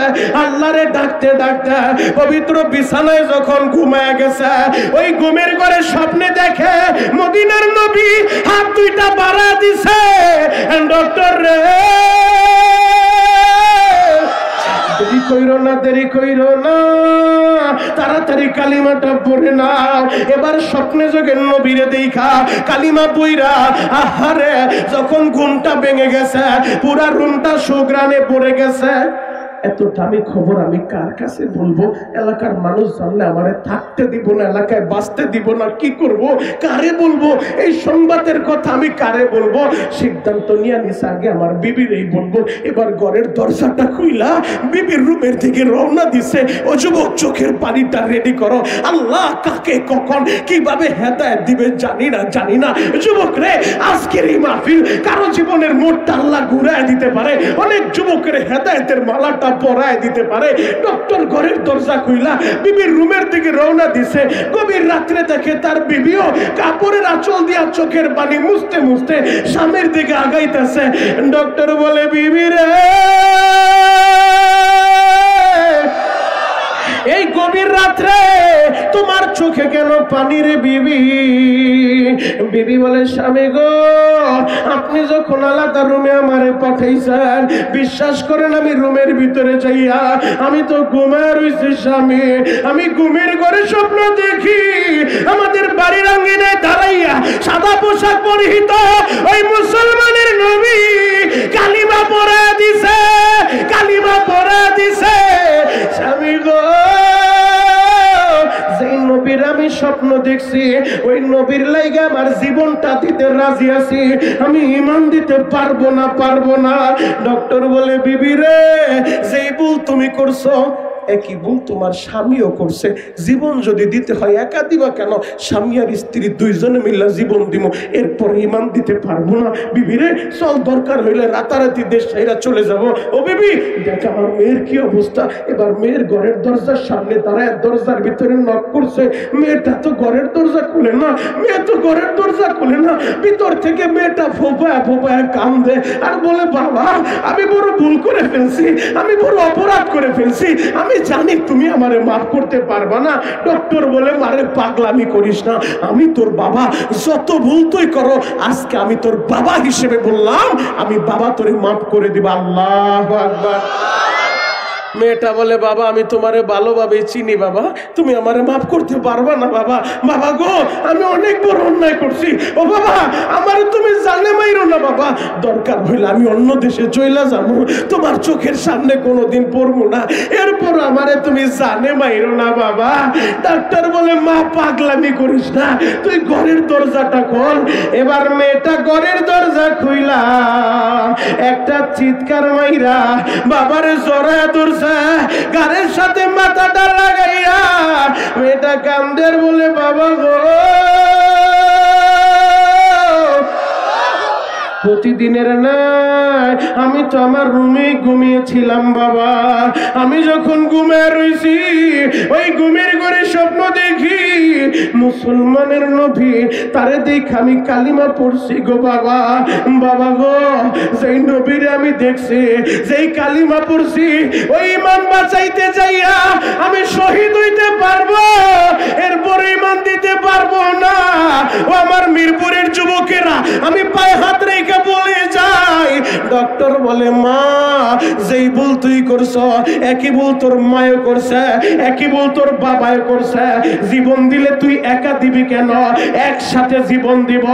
Speaker 1: আল্লাহরে ডাকতে ডাকতে পবিত্র বিছানায় যখন ঘুমায় গেছে, ওই ঘুমের ঘরে স্বপ্নে দেখে মদিনার নবী হাত দুইটা বাড়া দিছে। ডক্টর রে দেরি কইরো না, দেরি কইরো না, তাড়াতাড়ি কালিমাটা পড়ে নাও। এবার স্বপ্নে যোগের নবীরে দেখা কালিমা পইরা আহারে যখন ঘুমটা ভেঙে গেছে, পুরা রুমটা সুগ্রানে পড়ে গেছে। এত দামি খবর আমি কার কাছে বলবো? এলাকার মানুষ জানলে আমারে থাকতে দিব না, এলাকায় বাঁচতে দিব না, কি করব, কারে বলবো? এই সংবাদের কথা আমি কারে বলবো? সিদ্ধান্ত নিয়ে নিছে আগে আমার বিবিরই বলবো। এবার ঘরের দরজাটা খুইলা বিবির রুমের দিকে রওনা দিছে। ও যুবক, চোখের পানিটা রেডি করো, আল্লাহ কাকে কখন কিভাবে হেদায়েত দিবে জানি না, জানি না। যুবক রে, আজকের এই মাহফিল কারো জীবনের মোড়টা আল্লাহ ঘুরায় দিতে পারে, অনেক যুবকের হেদায়েতের মালাটা পরায় দিতে পারে। ডক্টর ঘরের দরজা খুইলা বিবির রুমের দিকে রওনা দিছে। গভীর রাত্রে দেখে তার বিবিও কাপড়ের আঁচল দিয়া চোখের পানি মুছতে মুছতে স্বামীর দিকে আগাইতেছে। ডক্টর বলে, বিবি রে এই গভীর রাত্রে তোমার চোখে কেন পানির বিবি। বিবি বলে স্বামী গো, আপনি যখন আলাদা রুমে আমারে পাঠাইছেন, বিশ্বাস করেন আমি রুমের ভিতরে যাইয়া আমি তো ঘুমায় রইছি স্বামী। আমি ঘুমের ঘরে স্বপ্ন দেখি আমাদের বাড়ির আঙ্গিনায় দাঁড়াইয়া সাদা পোশাক পরিহিত ওই মুসলমানের নবী কালিমা পড়ে দিছে, কালিমা পড়ে দিছে। স্বামী গো, যেই নবীর আমি স্বপ্ন দেখছি ওই নবীর লাইগা আমার জীবনটা দিতে রাজি আছি, আমি ঈমান দিতে পারবো না, পারবো না। ডক্টর বলে বিবি রে, যেই ভুল তুমি করছো একই ভুল তোমার স্বামীও করছে। জীবন যদি দিতে হয় একা দিবা কেন? স্বামী আর স্ত্রী দুইজনে মিলে জীবন দিব, এরপর ঈমান দিতে পারবো না। বিবি রে চল, দরকার হইলে রাতারাতি দেশ ছাইরা চলে যাব। ও বিবি দেখ আমার মেয়ের কি অবস্থা। এবার মেয়ের ঘরের দরজার সামনে দাঁড়ায় দরজার ভিতরে নক করছে। মেয়েটা তো ঘরের দরজা খুলে না, মেয়ে তো ঘরের দরজা খুলে না। ভিতর থেকে মেয়েটা ফোপায় ফোপায় কান্দে আর বলে বাবা আমি বড় ভুল করে ফেলছি, আমি বড় অপরাধ করে ফেলছি, আমি জানি তুমি আমারে মাফ করতে পারবা না। ডক্টর বলে মারে পাগলামি করিস না, আমি তোর বাবা, যত ভুল তুই করো আজকে আমি তোর বাবা হিসেবে বললাম আমি বাবা তোরে মাফ করে দিব। আল্লাহু আকবার। মেয়েটা বলে বাবা আমি তোমারে ভালোভাবে চিনি বাবা, তুমি আমারে মাফ করতে পারবা না বাবা। বাবা গো আমি অনেক বড় অন্যায় করছি, ও বাবা আমারে তুমি জানে মাইরো না বাবা, দরকার হইলে আমি অন্য দেশে চইলা যাবো, তোমার চোখের সামনে কোনোদিন পড়বো না, এরপর আমারে তুমি জানে মাইরো না বাবা। ডাক্তার বলে মা পাগলামি করিস না, তুই ঘরের দরজাটা খোল। এবার মেয়েটা ঘরের দরজা খুইলা একটা চিৎকার মাইরা বাবারে জড়ায় ধরছে, গানের সাথে মাথাটা লাগাইয়া মেয়েটা কান্দের বলে বাবা গো প্রতিদিনের নাই, আমি তো আমার রুমে ঘুমিয়েছিলাম বাবা। আমি যখন ঘুমিয়ে রইছি ওই ঘুমের ঘরে স্বপ্ন দেখি মুসলমানের নবী, তারে দেখ আমি কালিমা পড়ছি গো বাবা। বাবা গো যেই নবীরে আমি দেখছি, যেই কালিমা পড়ছি, ওই ঈমান বাঁচাইতে যাইয়া আমি শহীদ হইতে পারবো, এরপরে ঈমান দিতে পারবো না। ও আমার মিরপুরের যুবকেরা, আমি পায়ে হাত রেখে বলে যাই, ডক্টর বলে মা যেই ভুল তুই করছ একই ভুল তোর মায়ও করছে, একই ভুল তোর বাবাও করছে। জীবন দিলে তুই একা দিবি কেন? একসাথে জীবন দিব,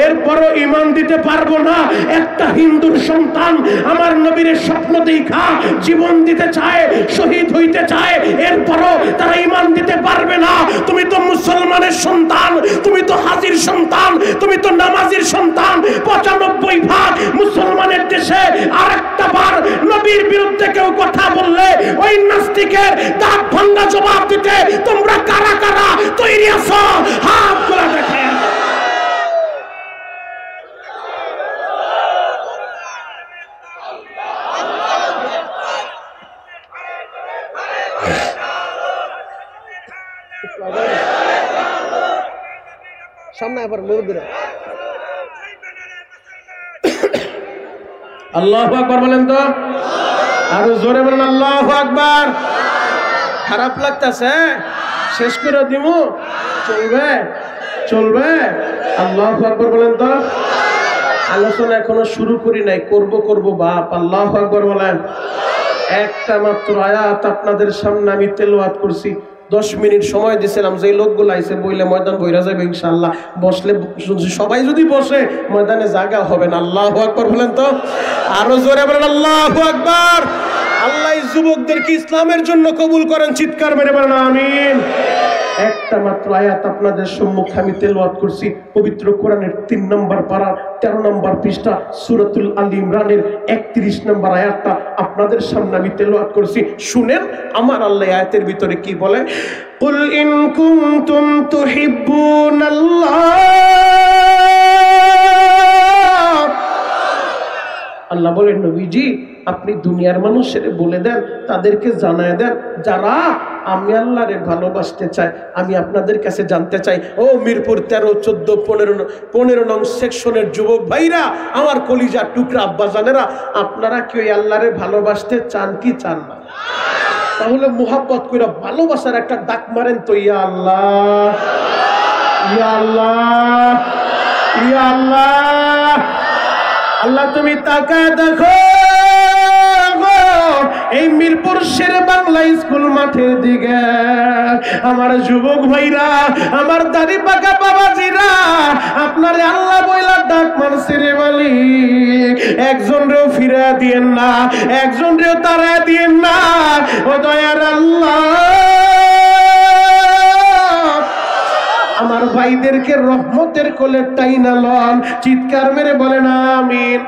Speaker 1: এরপরও ঈমান দিতে পারবো না। একটা হিন্দুর সন্তান আমার নবীর স্বপ্ন দেখা জীবন দিতে চায়, শহীদ হইতে চায়, এরপরও তারা ঈমান দিতে পারবে না। তুমি তো মুসলমানের সন্তান, তুমি তো হাজির সন্তান, তুমি তো নামাজির সন্তান। 95% মুসলমানের দেশে আর একটা বার নবীর বিরুদ্ধে কেউ কথা বললে ওই নাস্তিকের দাঁত ভাঙা জবাব দিতে তোমরা কারা কারা তৈরি আছো? হাত খোলা দেখে। সামনে আবার লোকদের আল্লাহু আকবার বলেন তো, আরো জোরে বলেন আল্লাহু আকবার। খারাপ লাগতেছে? শেষ করে দিমু? চলবে? চলবে? আল্লাহু আকবার বলেন তো। আলোচনা এখনো শুরু করি নাই, করব বাপ। আল্লাহু আকবার বলেন। একটা মাত্র আয়াত আপনাদের সামনে আমি তেলাওয়াত করছি, 10 মিনিট সময় দিয়েছিলাম। যে লোকগুলো আইছে বইলে ময়দান বইরা যাবে ইনশাআল্লাহ। বসলে সবাই যদি বসে ময়দানে জায়গা হবে না। আল্লাহু আকবার বলেন তো, আরো জোরে বলেন আল্লাহু আকবার। আল্লাহ যুবকদেরকে ইসলামের জন্য কবুল করেন, চিৎকার মেরে বলেন আমিন। একটা মাত্র আয়াত আপনাদের সম্মুখে আমি তেলাওয়াত করছি, পবিত্র কোরআনের 3 নম্বর পারা 13 নম্বর পৃষ্ঠা সূরাতুল আল ইমরানের 31 নম্বর আয়াতটা আপনাদের সামনে আমি তেলাওয়াত করছি। শুনেন আমার আল্লাহ আয়াতের ভিতরে কি বলে। কুল ইন কুনতুম তুহিব্বুনাল্লাহ, আল্লাহ বলেন নবীজি আপনি দুনিয়ার মানুষের বলে দেন, তাদেরকে জানায় দেন যারা আমি আল্লাহরে ভালোবাসতে চাই। আমি আপনাদের কাছে জানতে চাই, ও মিরপুর 13, 14, 15 নং সেকশনের যুবক ভাইরা, আমার কলিজার টুকরা আব্বাজানেরা, আপনারা কি ওই আল্লাহরে ভালোবাসতে চান কি চান না? তাহলে মুহাব্বত কইরা ভালোবাসার একটা ডাক মারেন তো, ইয়া আল্লাহ। ইয়া আল্লাহ, ইয়া আল্লাহ। আল্লাহ তুমি তাকায় দেখো এই মিরপুর শের বাংলা স্কুল মাঠের দিকে আমার যুবক ভাইরা, আমার দাড়ি পাকা বাবাজিরা, আপনারে আল্লাহ বইলা ডাক মারছে রে মালিক। একজন রেও ফিরা দিয়েন না, একজন রেও তারা দিয়েন না, ও দয়ার আল্লাহ আমার ভাইদেরকে রহমতের কোলে টাইনা লন। চিৎকার মেরে বলেন আমিন।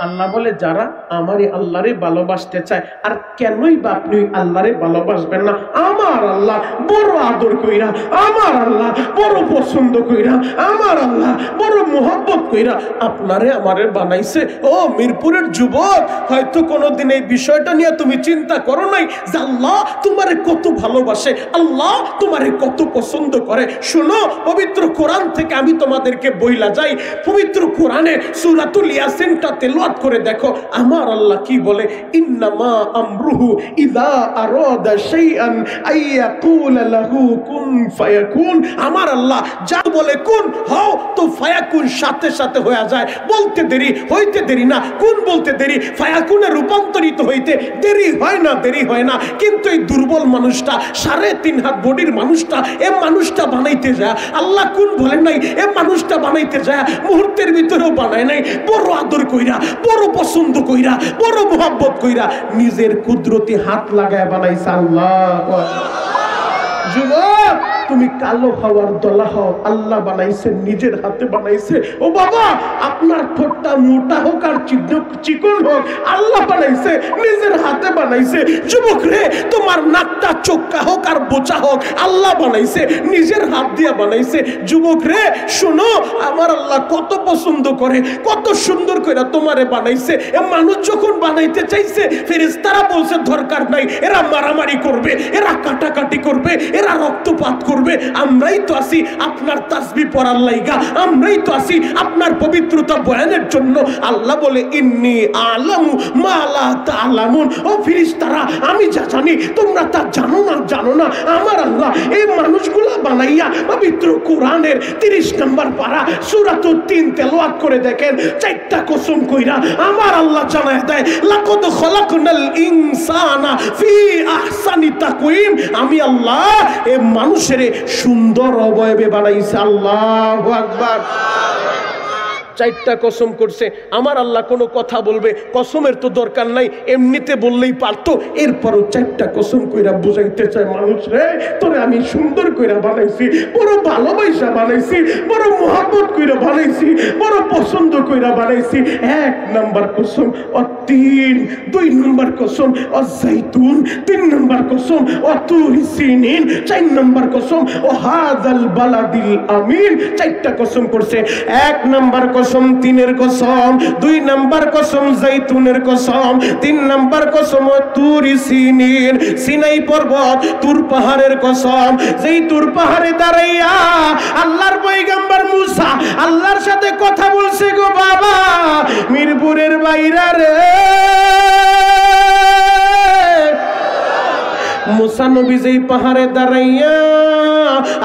Speaker 1: আল্লাহ বলে যারা আমারই আল্লাহরে ভালোবাসতে চায়, আর কেনই বা আপনি আল্লাহরে ভালোবাসবেন না? আমার আল্লাহ বড় আদর কইরা, আমার আল্লাহ বড় পছন্দ কইরা, আমার আল্লাহ বড় মোহব্বত কইরা আপনারে আমারে বানাইছে। ও মিরপুরের যুবক, হয়তো কোনোদিন এই বিষয়টা নিয়ে তুমি চিন্তা করো নাই যে আল্লাহ তোমারে কত ভালোবাসে, আল্লাহ তোমারে কত পছন্দ করে। শুনো, পবিত্র কোরআন থেকে আমি তোমাদেরকে বইলা যাই। পবিত্র কোরআনে সূরাতুল ইয়াসিনটা তেলাওয়াত করে দেখো আমার আল্লাহ কি বলে। ইন্নামা আমরুহু ইযা আরাদা শাইআন আইয়াকুলা লাহু কুন ফায়াকুন। আমার আল্লাহ যা বলে কুন হও তো ফায়াকুন সাথে সাথে হয়ে যায়। বলতে দেরি, হইতে দেরি না। কুন বলতে দেরি, ফায়াকুনে রূপান্তরিত হইতে দেরি হয় না, দেরি হয় না। কিন্তু এই দুর্বল মানুষটা, 3.5 হাত বডির মানুষটা, এ মানুষটা বানাইতে যায় আল্লাহ কুন বলেন নাই, এ মানুষটা বানাইতে যায় মুহূর্তের ভিতরেও বানায় নাই। বড় আদর কইরা, বড় পছন্দ কইরা, বড় মোহাব্বত কইরা নিজের কুদরতি হাত লাগায় বানাইছে আল্লাহ। যুবক, তুমি কালো হওয়ার দলা হও, আল্লাহ বানাইছে, নিজের হাতে বানাইছে। ও বাবা, আপনার ঠোঁটটা মোটা হোক আর চিকন হোক, আল্লাহ বানাইছে, নিজের হাতে বানাইছে। যুবক রে, তোমার নাকটা চোক্কা হোক আর বোচা হোক, আল্লাহ বানাইছে, নিজের হাত দিয়া বানাইছে। যুবক রে শোনো, আমার আল্লাহ কত পছন্দ করে, কত সুন্দর করে তোমারে বানাইছে। এ মানুষ যখন বানাইতে চাইছে, ফেরেশতারা বলছে দরকার নাই, এরা মারামারি করবে, এরা কাটাকাটি করবে, এরা রক্তপাত করবে। আমরাই তো আছি আপনার তাসবিহ পড়ার লাইগা, আমরাই তো আছি আপনার পবিত্রতা বয়ানের জন্য। আল্লাহ বলে ইন্নী আলামু মা লা তা'লামুন। ও ফেরেশতারা, আমি যা জানি তোমরা তা জানো না, জানো না। আমার আল্লাহ এই মানুষগুলা বানাইয়া পবিত্র কোরআনের 30 নম্বর পারা সূরাতুত 3 তেলাওয়াত করে দেখেন। 4টা কসম কইরা আমার আল্লাহ জানায় দেয়, লাকাদ খলাকনাল ইনসানা ফি আহসানি তাকওয়িম। আমি আল্লাহ এই মানুষের সুন্দর অবয়বে বানাইছে। আল্লাহু আকবার। 4টা কসম করছে। আমার আল্লাহ কোনো কথা বলবে, কসমের তো দরকার নাই, এমনিতে বললেই পারতো। এরপরও 4টা কসম কইরা বুঝাইতে চায় মানুষ রে, তোরে আমি সুন্দর কইরা বানাইছি, বড় ভালোবাসা বানাইছি, বড় মোহাব্বত কইরা বানাইছি, বড় পছন্দ কইরা বানাইছি। 1 নাম্বার কসম অতীন, 2 নাম্বার কসম অজাইতুন, 3 নাম্বার কসম অতুরি সিনিন, 4 নাম্বার কসম ও হাযাল বালাদিল আমিন। 4টা কসম করছে। 1 নাম্বার কসম 3-এর কসম, 2 নাম্বার কসম জাইতুনের কসম, 3 নাম্বার কসম তুরি সিনিন, সিনাই পর্বত, তুর পাহাড়ের কসম। যেই তুর পাহাড়ে দাঁড়াইয়া আল্লাহর পয়গম্বর মুসা আল্লাহর সাথে কথা বলছে গো বাবা, মিরপুরের বাইরা রে, মুসা নবী যেই পাহাড়ে দাঁড়াইয়া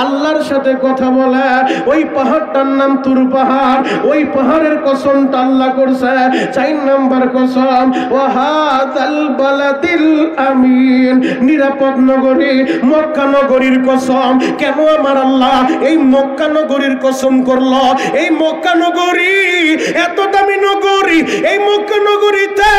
Speaker 1: আল্লাহর সাথে কথা বলে, ওই পাহাড়টার নাম তুর পাহাড়। ওই পাহাড়ের কসমটা আল্লাহ করছে। 4 নাম্বার কসম ওয়াহাদাল বালাদিল আমিন, নিরাপদ নগরী মক্কা নগরীর কসম। কেন আমার আল্লাহ এই মক্কা নগরীর কসম করলো? এই মক্কা নগরী এত দামি নগরী, এই মক্কা নগরীতে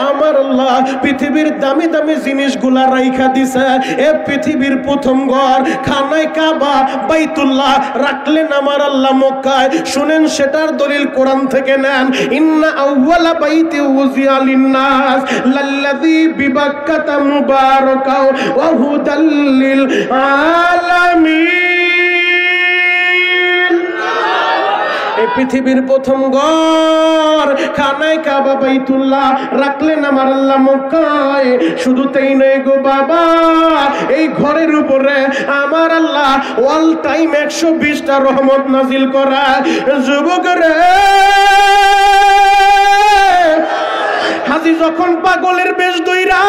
Speaker 1: আমার আল্লাহ পৃথিবীর দামি দামি জিনিসগুলা রাইখা দিছে। এ পৃথিবীর প্রথম ঘর খানায় কাবা বাইতুল্লাহ রাখলেন আমার আল্লাহ মক্কায়। শুনেন, সেটার দলিল কোরআন থেকে নেন। ইন্না আউওয়ালা বাইতি উযিয়া লিন-নাস লাল্লাযী বিবাক্কাতা মুবারাকা ওয়া হুদাল লিল আলামিন। এই পৃথিবীর প্রথম ঘর খানায় কাবা বাইতুল্লাহ রাখলেন আমার আল্লাহ মক্কায়। শুধু তাই নয় গো বাবা, এই ঘরের উপরে আমার আল্লাহ অল টাইম 120টা রহমত নাজিল করা। যুবক রে, হাজি যখন পাগলের বেশ ধইরা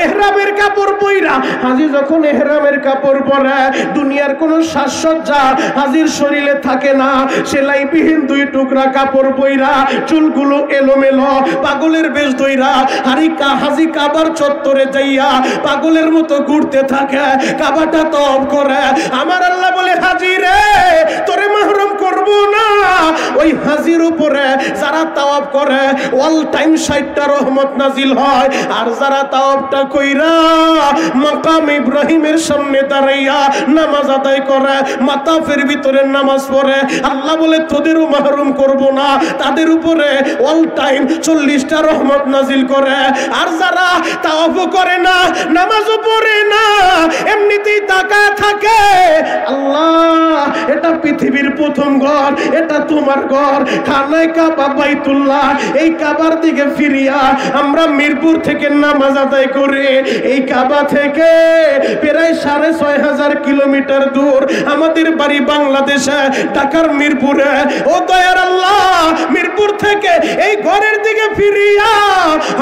Speaker 1: ইহরামের কাপড় পইরা হাজি যখন ইহরামের কাপড় পরে দুনিয়ার কোনো সাজসজ্জা হাজির শরীরে থাকে না, সেলাইবিহীন দুই টুকরা কাপড় পইরা চুলগুলো এলোমেলো পাগলের বেশ ধইরা হাজি কাবার চত্বরে যাইয়া পাগলের মতো ঘুরতে থাকে, কাবাটা তওয়াফ করে। আমার আল্লাহ বলে হাজি রে তোরে মাহরুম করব না। ওই হাজির উপরে যারা তাওয়াফ করে অল টাইম 60টা রহমত নাজিল হয়, আর যারা তাওয়াফটা কইরা মাকাম ইব্রাহিমের সামনে দাঁড়াইয়া নামাজ আদায় করে, মাতাফের ভিতরে নামাজ পড়ে, আল্লাহ বলে তোদেরও মাহরুম করব না, তাদের উপরে অল টাইম 40টা রহমত নাজিল করে। আর যারা তাওয়াফও করে না, নামাজও পড়ে না, এমনিতেই তাকায় থাকে, আল্লাহ এটা পৃথিবীর প্রথম ঘর, এটা তোমার ঘর, খানায় কাবা বাইতুল্লাহ, এই কাবার দিকে ফিরিয়া আমরা মিরপুর থেকে নামাজ আদায় করি। এই কাবা থেকে প্রায় 6500 কিলোমিটার দূর আমাদের বাড়ি বাংলাদেশে, ঢাকার মিরপুরে। ও দয়ার আল্লাহ, মিরপুর থেকে এই ঘরের দিকে ফিরিয়া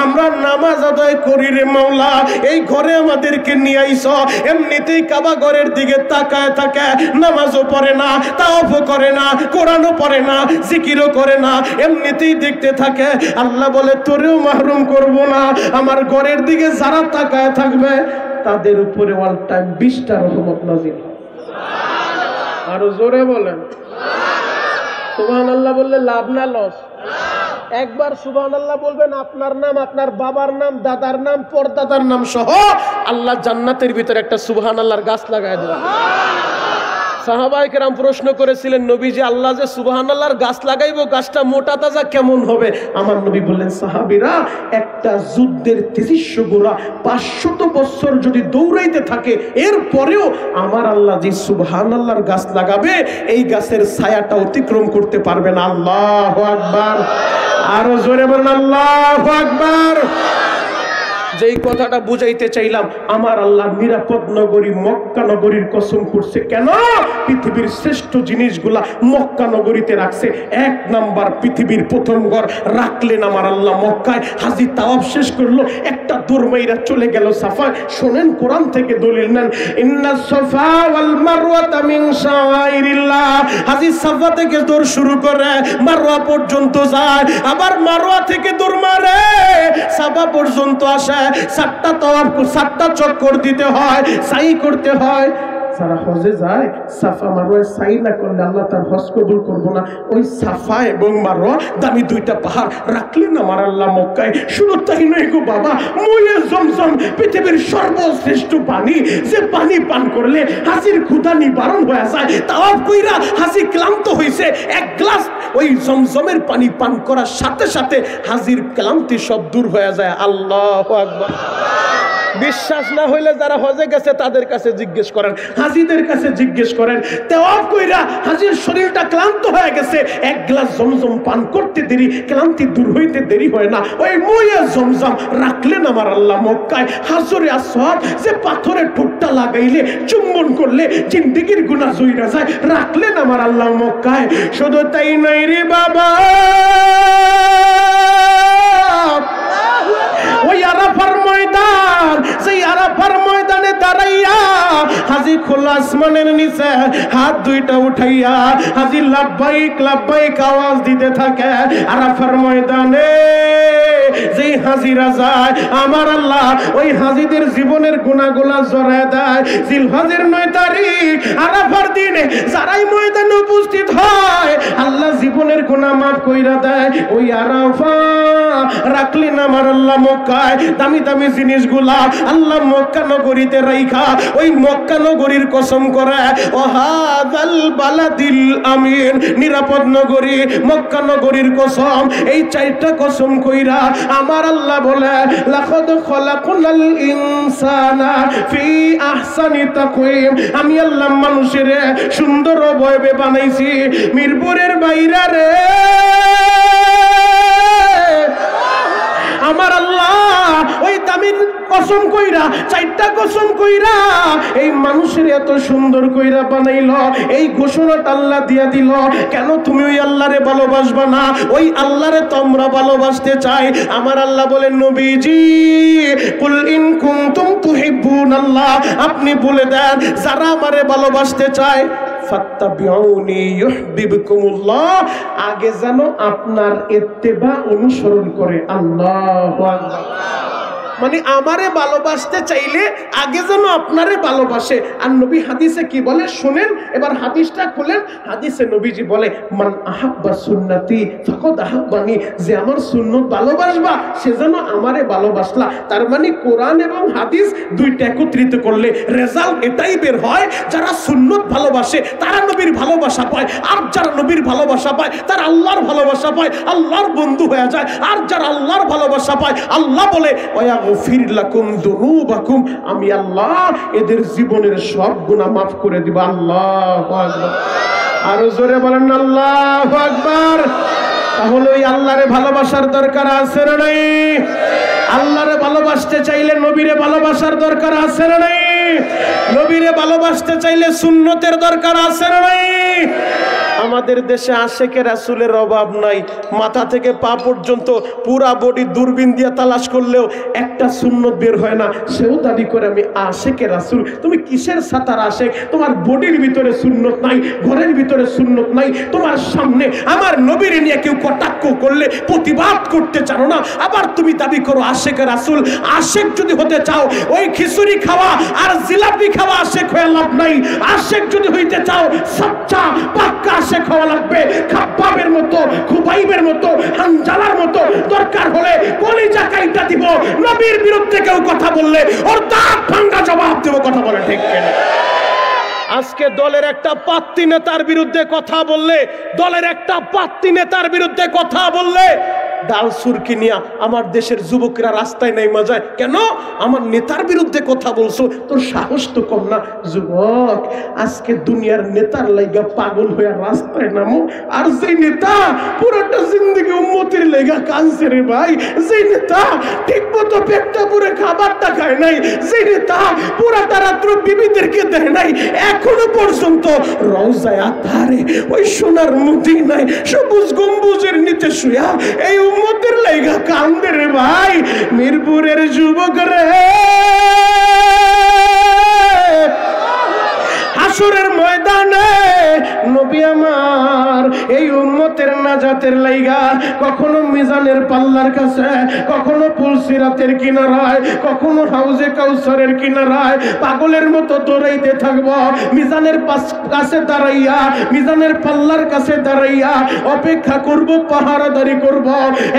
Speaker 1: আমরা নামাজ আদায় করি রে মাওলা, এই ঘরে আমাদেরকে নিয়ে আইছো। এমনিতেই কাবা ঘরের দিকে তাকায় থাকে, নামাজও পড়ে না, তাওয়াফও করে না, কোরআনও পড়ে না, জিকিরও করে না, এমনিতেই দেখতে থাকে। আল্লাহ বলে তোরেও মাহরুম করব না। আমার ঘরের দিকে যারা তাকায় থাকবে তাদের উপরে অল টাইম 20টা রহমত নাজিল। আরো জোরে বলেন সুবহানাল্লাহ। বললে লাভ না লস? একবার সুবহানাল্লাহ বলবেন, আপনার নাম, আপনার বাবার নাম, দাদার নাম, পরদাদার নাম সহ আল্লাহ জান্নাতের ভিতরে একটা সুবহানাল্লাহর গাছ লাগায় দেবেন। সাহাবায়ে কেরাম প্রশ্ন করেছিলেন, নবীজি আল্লাহ যে সুবহানাল্লাহর গাছ লাগাইবো, গাছটা মোটা তাজা কেমন হবে? আমার নবী বললেন, সাহাবীরা, একটা যুদ্ধের 2300 ঘোড়া 500 বছর যদি দৌড়াইতে থাকে, এরপরেও আমার আল্লাহ যে সুবহানাল্লাহর গাছ লাগাবে, এই গাছের ছায়াটা অতিক্রম করতে পারবে না। আল্লাহু আকবার। আরো জোরে বলেন আল্লাহু আকবার। যেই কথাটা বুঝাইতে চাইলাম, আমার আল্লাহ নিরাপদ নগরী মক্কা নগরীর কসম করছে। কেন? পৃথিবীর শ্রেষ্ঠ জিনিসগুলা মক্কা নগরীতে রাখছে। 1 নাম্বার পৃথিবীর প্রথম ঘর রাখলেন আমার আল্লাহ মক্কায়। হাজি তাওয়াফ শেষ করলো, একটা দৌড় মাইরা চলে গেল সাফায়। শোনেন, কোরআন থেকে দলিল নেন, ইন্নাস সাফা ওয়াল মারওয়াতা মিন শাআইরিল্লাহ। হাজি সাফা থেকে দৌড় শুরু করে মারওয়া পর্যন্ত যায়, আবার মারওয়া থেকে দৌড় মারে সাফা পর্যন্ত আসে। 7টা তাওয়াফ, 7টা চক্কর দিতে হয়, সাই করতে হয়। যারা হজে যায়, সাফা মারওয়ায় সাই না করলে আল্লাহ তার হজ কবুল করব না। ওই সাফা এবং মারওয়া দামি 2টা পাহাড় রাখলেন আমার আল্লাহ মক্কায়। শুধু তাই নয় গো বাবা, মুয়ে জমজম পৃথিবীর সর্বশ্রেষ্ঠ পানি, যে পানি পান করলে হাজির ক্ষুধা নিবারণ হয়ে যায়। তাওয়াফ কইরা হাজি ক্লান্ত হইছে, 1 গ্লাস ওই জমজমের পানি পান করার সাথে সাথে হাজির ক্লান্তি সব দূর হয়ে যায়। আল্লাহু আকবার। বিশ্বাস না হইলে যারা হজে গেছে তাদের কাছে জিজ্ঞেস করেন, হাজিদের কাছে জিজ্ঞেস করেন। তাওয়াফ কইরা হাজির শরীরটা ক্লান্ত হয়ে গেছে, 1 গ্লাস জমজম পান করতে দেরি, ক্লান্তি দূর হইতে দেরি হয় না। ওই মুয়ে জমজম রাখলেন আমার আল্লাহ মক্কায়। হাজরে আসওয়াদ, যে পাথরে ঠোঁটটা লাগাইলে, চুম্বন করলে জিন্দেগির গুনাহ জুইরা যায়, রাখলেন আমার আল্লাহ মক্কায়। শুধু তাই নয় রে বাবা, ওই আরাফার ময়দান, সেই আরাফার ময়দানে দাঁড়াইয়া হাজি খোলা আসমানের নিচে হাত 2টা উঠাইয়া হাজি লাব্বাইক লাব্বাইক আওয়াজ দিতে থাকে। আরাফার ময়দানে যেই হাজিরা যায়, আমার আল্লাহ ওই হাজিদের জীবনের গুনাহগুলা জড়ায় দেয়। জিলহজের 9 তারিখ আরাফার দিনে যারাই ময়দানে উপস্থিত হয়, আল্লাহ জীবনের গুনাহ মাফ কইরা দেয়। ওই আরাফা রাখলেন আমার আল্লাহ মক্কায়। দামি দামি জিনিসগুলা আল্লাহ মক্কা নগরীতে রাইখা ওই মক্কা নগরীর কসম করে, ও হাযাল বালাদিল আমিন, নিরাপদ নগরী মক্কা নগরীর কসম। এই 4টা কসম কইরা আমার আল্লাহ বলে, লাকাদ খালাকনাল ইনসানা ফি আহসানি তাকওয়িম। আমি আল্লাহ মানুষের সুন্দর অবয়বে বানাইছি। মিরপুরের বাইরে রে আমার আল্লাহ ওই আমি কসম কইরা, চারটা কসম কইরা এই মানুষের এত সুন্দর কইরা বানাইল, এই ঘোষণাটা আল্লাহ দিয়া দিল, কেন তুমি ওই আল্লাহরে ভালোবাসবা না? ওই আল্লাহরে তোমরা ভালোবাসতে চাই। আমার আল্লাহ বলেন, নবীজি কুল ইন কুনতুম তুহিব্বুনাল্লাহ, আপনি বলে দেন যারা আমারে ভালোবাসতে চায় ফাত্তাবিউনি ইউহিব্বুকুমুল্লাহ, আগে যেন আপনার ইত্তেবা অনুসরণ করে। আল্লাহু আকবার। মানে আমারে ভালোবাসতে চাইলে আগে যেন আপনারে ভালোবাসে। আর নবী হাদিসে কি বলে শুনেন, এবার হাদিসটা খুলেন। হাদিসে নবীজি বলে, মান আহাব্বা সুন্নতি ফাকাদ আহাব্বানি, যে আমার সুন্নত ভালোবাসবা সে যেন আমারে ভালোবাসলা। তার মানে কোরআন এবং হাদিস দুইটা একত্রিত করলে রেজাল্ট এটাই বের হয়, যারা সুন্নত ভালোবাসে তারা নবীর ভালোবাসা পায়, আর যারা নবীর ভালোবাসা পায় তারা আল্লাহর ভালোবাসা পায়, আল্লাহর বন্ধু হয়ে যায়। আর যারা আল্লাহর ভালোবাসা পায়, আল্লাহ বলে ওয়াগফির লাকুম যুনুবাকুম, আমি আল্লাহ এদের জীবনের সব গুনাহ মাফ করে দিব। আল্লাহু আকবার। আরো জোরে বলেন আল্লাহু আকবার। তাহলে ওই আল্লাহরে ভালোবাসার দরকার আছে না নাই? আল্লাহরে ভালোবাসতে চাইলে নবীরে ভালোবাসার দরকার আছে না নাই? নবীরে ভালোবাসতে চাইলে সুন্নতের দরকার আছে না নাই? আমাদের দেশে আশেকে রাসূলের অভাব নাই। মাথা থেকে পা পর্যন্ত পুরা বডি দূরবীন দিয়ে তালাশ করলেও একটা সুন্নত বের হয় না। সেও দাবি করে আমি আশেকে রাসূল। তুমি কিসের সাতার আশেক? তোমার বডির ভিতরে সুন্নত নাই, ঘরের ভিতরে সুন্নত নাই, তোমার সামনে আমার নবীর নিয়ে কেউ কটাক্ষ করলে প্রতিবাদ করতে জানো না, আবার তুমি দাবি করো আশেকে রাসূল। আশেক যদি হতে চাও ওই খিচুড়ি খাওয়া আর জিলাপি খাওয়া আশেক হয়ে লাভ নাই। আশেক যদি হইতে চাও সচ্চা পাক্কা আশেক হওয়া লাগবে। খাব্বাবের মতো, খুবাইবের মতো, হানজালার মতো, দরকার হলে কলিজা কাইটা দিব। নবীর বিরুদ্ধে কেউ কথা বললে ওর দাঁত ভাঙা জবাব দেব। কথা বলে ঠিক কিনা? আজকে দলের একটা পাত্তি নেতার বিরুদ্ধে কথা বললে, দলের একটা পাত্তি নেতার বিরুদ্ধে কথা বললে ডাল সুরকি নিয়া আমার দেশের যুবকরা রাস্তায় নেমে যায়। কেন? আমার নেতার বিরুদ্ধে কথা বলছো, তোর সাহস তো কম না। যুবক, আজকে দুনিয়ার নেতার লাইগা পাগল হয়ে রাস্তায় নামো, আর যে নেতা পুরোটা জিন্দগি উম্মতের লাইগা কাঁদছে রে ভাই, যে নেতা ঠিক মতো পেটটা পুরে খাবারটা খায় নাই, যে নেতা পুরাটা রাত্র বিবিদেরকে দেয় নাই, এখনো পর্যন্ত রওজায় আতারে ওই সোনার মদিনায় সবুজ গম্বুজের নিচে শুয়া এই উম্মতের লাইগা কান্দে রে ভাই। মিরপুরের যুবক রে, হাসরের ময়দানে নবী আমার এই উম্মতের নাজাতের লাইগা কখনো মিজানের পাল্লার কাছে, কখনো পুলসিরাতের কিনারায়, কখনো হাউজে কাউসারের কিনারায় পাগলের মতো দৌড়াইতে থাকবো। মিজানের কাছে দাঁড়াইয়া, মিজানের পাল্লার কাছে দাঁড়াইয়া অপেক্ষা করব, পাহারাদারি করব,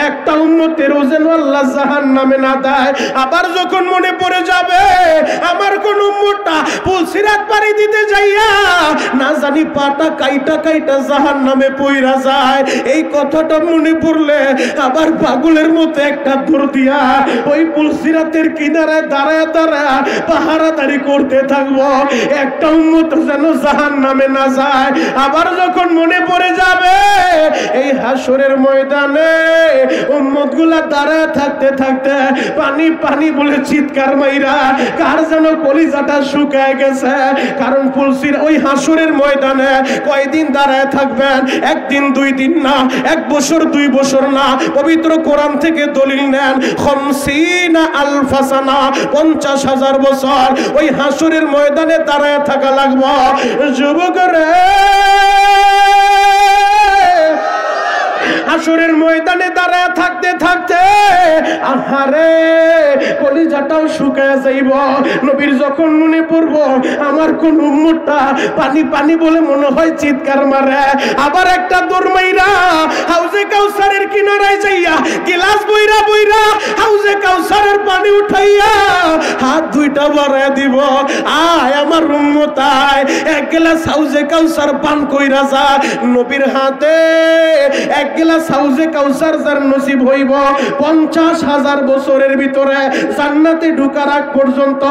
Speaker 1: একটা উম্মতের যেন আল্লাহ জাহান্নামে না দেয়। আবার যখন মনে পড়ে যাবে আমার কোন উম্মতটা পুলসিরাত পাড়ি দিতে যাইয়া না জানি পাটা কাইটা কাইটা জাহান্নামে পইরা যায়, এই কথাটা মনে পড়লে আবার পাগলের মতো একটা দৌড় দিয়া ওই পুলসিরাতের কিনারায় দাঁড়ায় দাঁড়ায় পাহারাদারি করতে থাকবো, একটা উম্মত যেন জাহান্নামে না যায়। আবার যখন মনে পড়ে যাবে এই হাসরের ময়দানে উম্মতগুলা দাঁড়ায় থাকতে থাকতে পানি পানি বলে চিৎকার মাইরা কার যেন কলিজাটা শুকায় গেছে। কারণ পুলসির ওই হাসরের ময়দানে কয়দিন দাঁড়ায় থাকবেন? একদিন দুই দিন না, এক বছর দুই বছর না। পবিত্র কোরআন থেকে দলিল নেন, 50,000 সানা, 50,000 বছর ওই হাসরের ময়দানে দাঁড়ায় থাকা লাগবে। যুবক রে, হাসরের ময়দানে দাঁড়ায় থাকতে থাকতে আহারে কলিজাটাও শুকায় যাইব। নবীর যখন মনে পড়ব আমার কোন উম্মতটা পানি পানি বলে মনে হয় চিৎকার মারে, আবার একটা দৌড় মাইরা হাউজে কাউসারের কিনারায় যাইয়া গিলাস বইরা বইরা হাউজে কাউসারের পানি উঠাইয়া হাত দুইটা বাড়ায় দিব, আয় আমার উম্মত আয়, এক গ্লাস হাউজে কাউসার পান কইরা যা। নবীর হাতে এক গ্লাস হাউজে কাউসার যার নসিব হইব 50,000 বছরের ভিতরে জান্নাতে ঢোকার আগ পর্যন্ত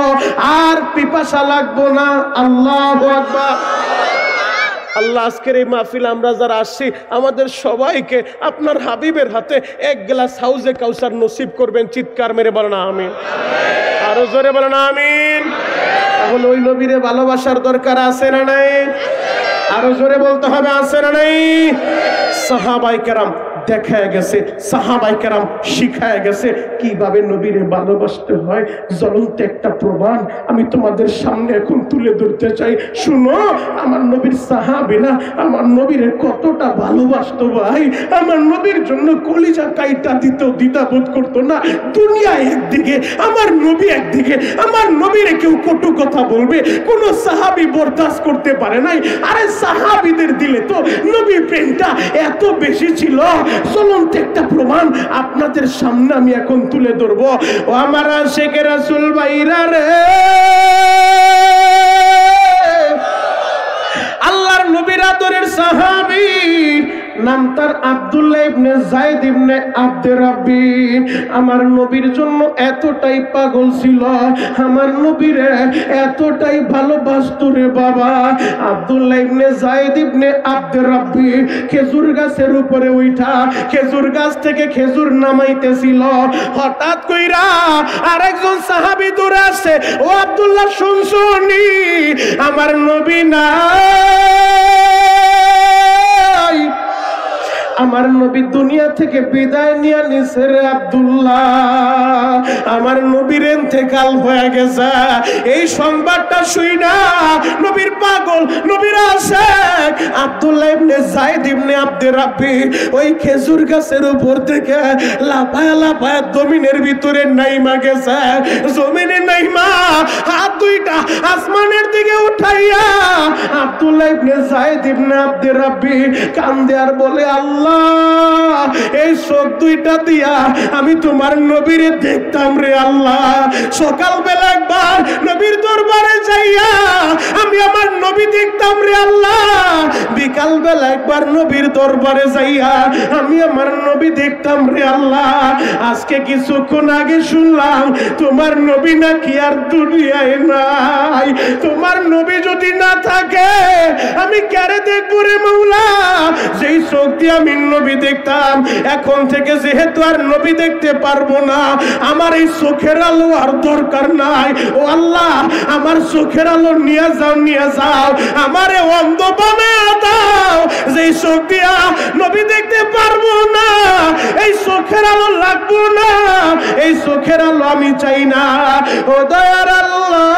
Speaker 1: আর পিপাসা লাগবো না। আল্লাহু আকবার। আল্লাহ আজকের এই মাহফিল আমরা যারা আসছি আমাদের সবাইকে আপনার হাবিবের হাতে এক গ্লাস হাউজে কাউসার নসিব করবেন। চিৎকার মেরে বলেন আমিন, আরো জোরে বলেন আমিন। তাহলে ওই নবীরে ভালোবাসার দরকার আছে না নাই? আরো জোরে বলতে হবে, আছে না নাই? সাহাবায়ে কেরাম দেখায় গেছে, সাহাবায়ে কেরাম শিখায় গেছে কিভাবে নবীরে ভালোবাসতে হয়। জ্বলন্ত একটা প্রমাণ আমি তোমাদের সামনে এখন তুলে ধরতে চাই। শুনো, আমার নবীর সাহাবীরা আমার নবীরে কতটা ভালোবাসতো ভাই। আমার নবীর জন্য কলিজা কাইটা দিত, দ্বিধাবোধ করতো না। দুনিয়া একদিকে, আমার নবী একদিকে। আমার নবীরে কেউ কটু কথা বলবে, কোন সাহাবী বরদাস্ত করতে পারে নাই। আরে সাহাবীদের দিলে তো নবী প্রেমটা এত বেশি ছিল। জ্বলন্ত একটা প্রমাণ আপনাদের সামনে আমি এখন তুলে ধরবো। ও আমার আশিকে রাসূল ভাইরা রে, আল্লাহর নবীর আদরের সাহাবী নাম তার আব্দুল্লাহ ইবনে যায়েদ ইবনে আব্দে রাব্বি। আমার নবীর জন্য এতটাই পাগল ছিল, আমার নবীরে এতটাই ভালোবাসতো রে বাবা। আব্দুল্লাহ ইবনে যায়েদ ইবনে আব্দে রাব্বি খেজুর গাছের উপরে উঠা খেজুর গাছ থেকে খেজুর নামাইতেছিল। হঠাৎ কইরা আরেকজন সাহাবী দূরে আসে, ও আব্দুল্লাহ শুনছনি আমার নবী না, আমার নবী দুনিয়া থেকে বিদায় নিয়ে নিছে রে আব্দুল্লাহ, আমার নবীর ইন্তেকাল হয়ে গেছে। এই সংবাদটা শুইনা নবীর পাগল, নবীর আশিক আব্দুল্লাহ ইবনে যায়েদ ইবনে আব্দে রাব্বি ওই খেজুর গাছের উপর থেকে লাফায়া লাফায়া জমিনের ভিতরে নাইমা গেছে। জমিনে নাইমা হাত দুইটা আসমানের দিকে উঠাইয়া আব্দুল্লাহ ইবনে যায়েদ ইবনে আব্দে রাব্বি কান্দে আর বলে, আল্লাহ এই চোখ দুইটা দিয়া আমি তোমার নবীরে দেখতাম রে আল্লাহ। সকালবেলা একবার নবীর দরবারে যাইয়া আমি আমার নবী দেখতাম রে আল্লাহ, বিকাল বেলা একবার নবীর দরবারে যাইয়া আমি আমার নবী দেখতাম রে আল্লাহ। আজকে কিছুক্ষণ আগে শুনলাম তোমার নবী নাকি আর দুনিয়ায় নাই। তোমার নবী যদি না থাকে আমি কারে দেখবো রে মাওলা? যেই চোখ দিয়ে আমি নবী দেখতাম, এখন থেকে যেহেতু আর নবী দেখতে পারবো না, আমার এই চোখের আলো আর দরকার নাই। ও আল্লাহ, আমার চোখের আলো নিয়ে যাও, নিয়ে যাও, আমারে অন্ধ বানায় দাও। যেই চোখ দিয়া নবী দেখতে পারবো না, এই চোখের আলো লাগবো না, এই চোখের আলো আমি চাই না। ও দয়ার আল্লাহ,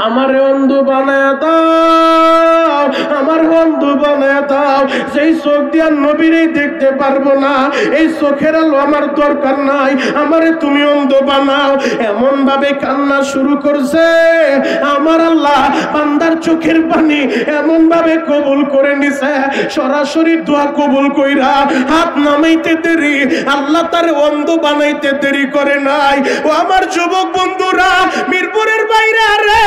Speaker 1: আমারে অন্ধ বানায় দাও, আমার অন্ধ বানায় দাও। সেই চোখ দিয়া নবীরে দেখতে পারবো না, এই চোখের আলো আমার দরকার নাই, আমারে তুমি অন্ধ বানাও। এমন ভাবে কান্না শুরু করছে, আমার আল্লাহ বান্দার চোখের পানি এমন ভাবে কবুল করে নিছে, সরাসরি দোয়া কবুল কইরা হাত নামাইতে দেরি, আল্লাহ তার অন্ধ বানাইতে দেরি করে নাই। ও আমার যুবক বন্ধুরা, মিরপুরের বাইরে রে,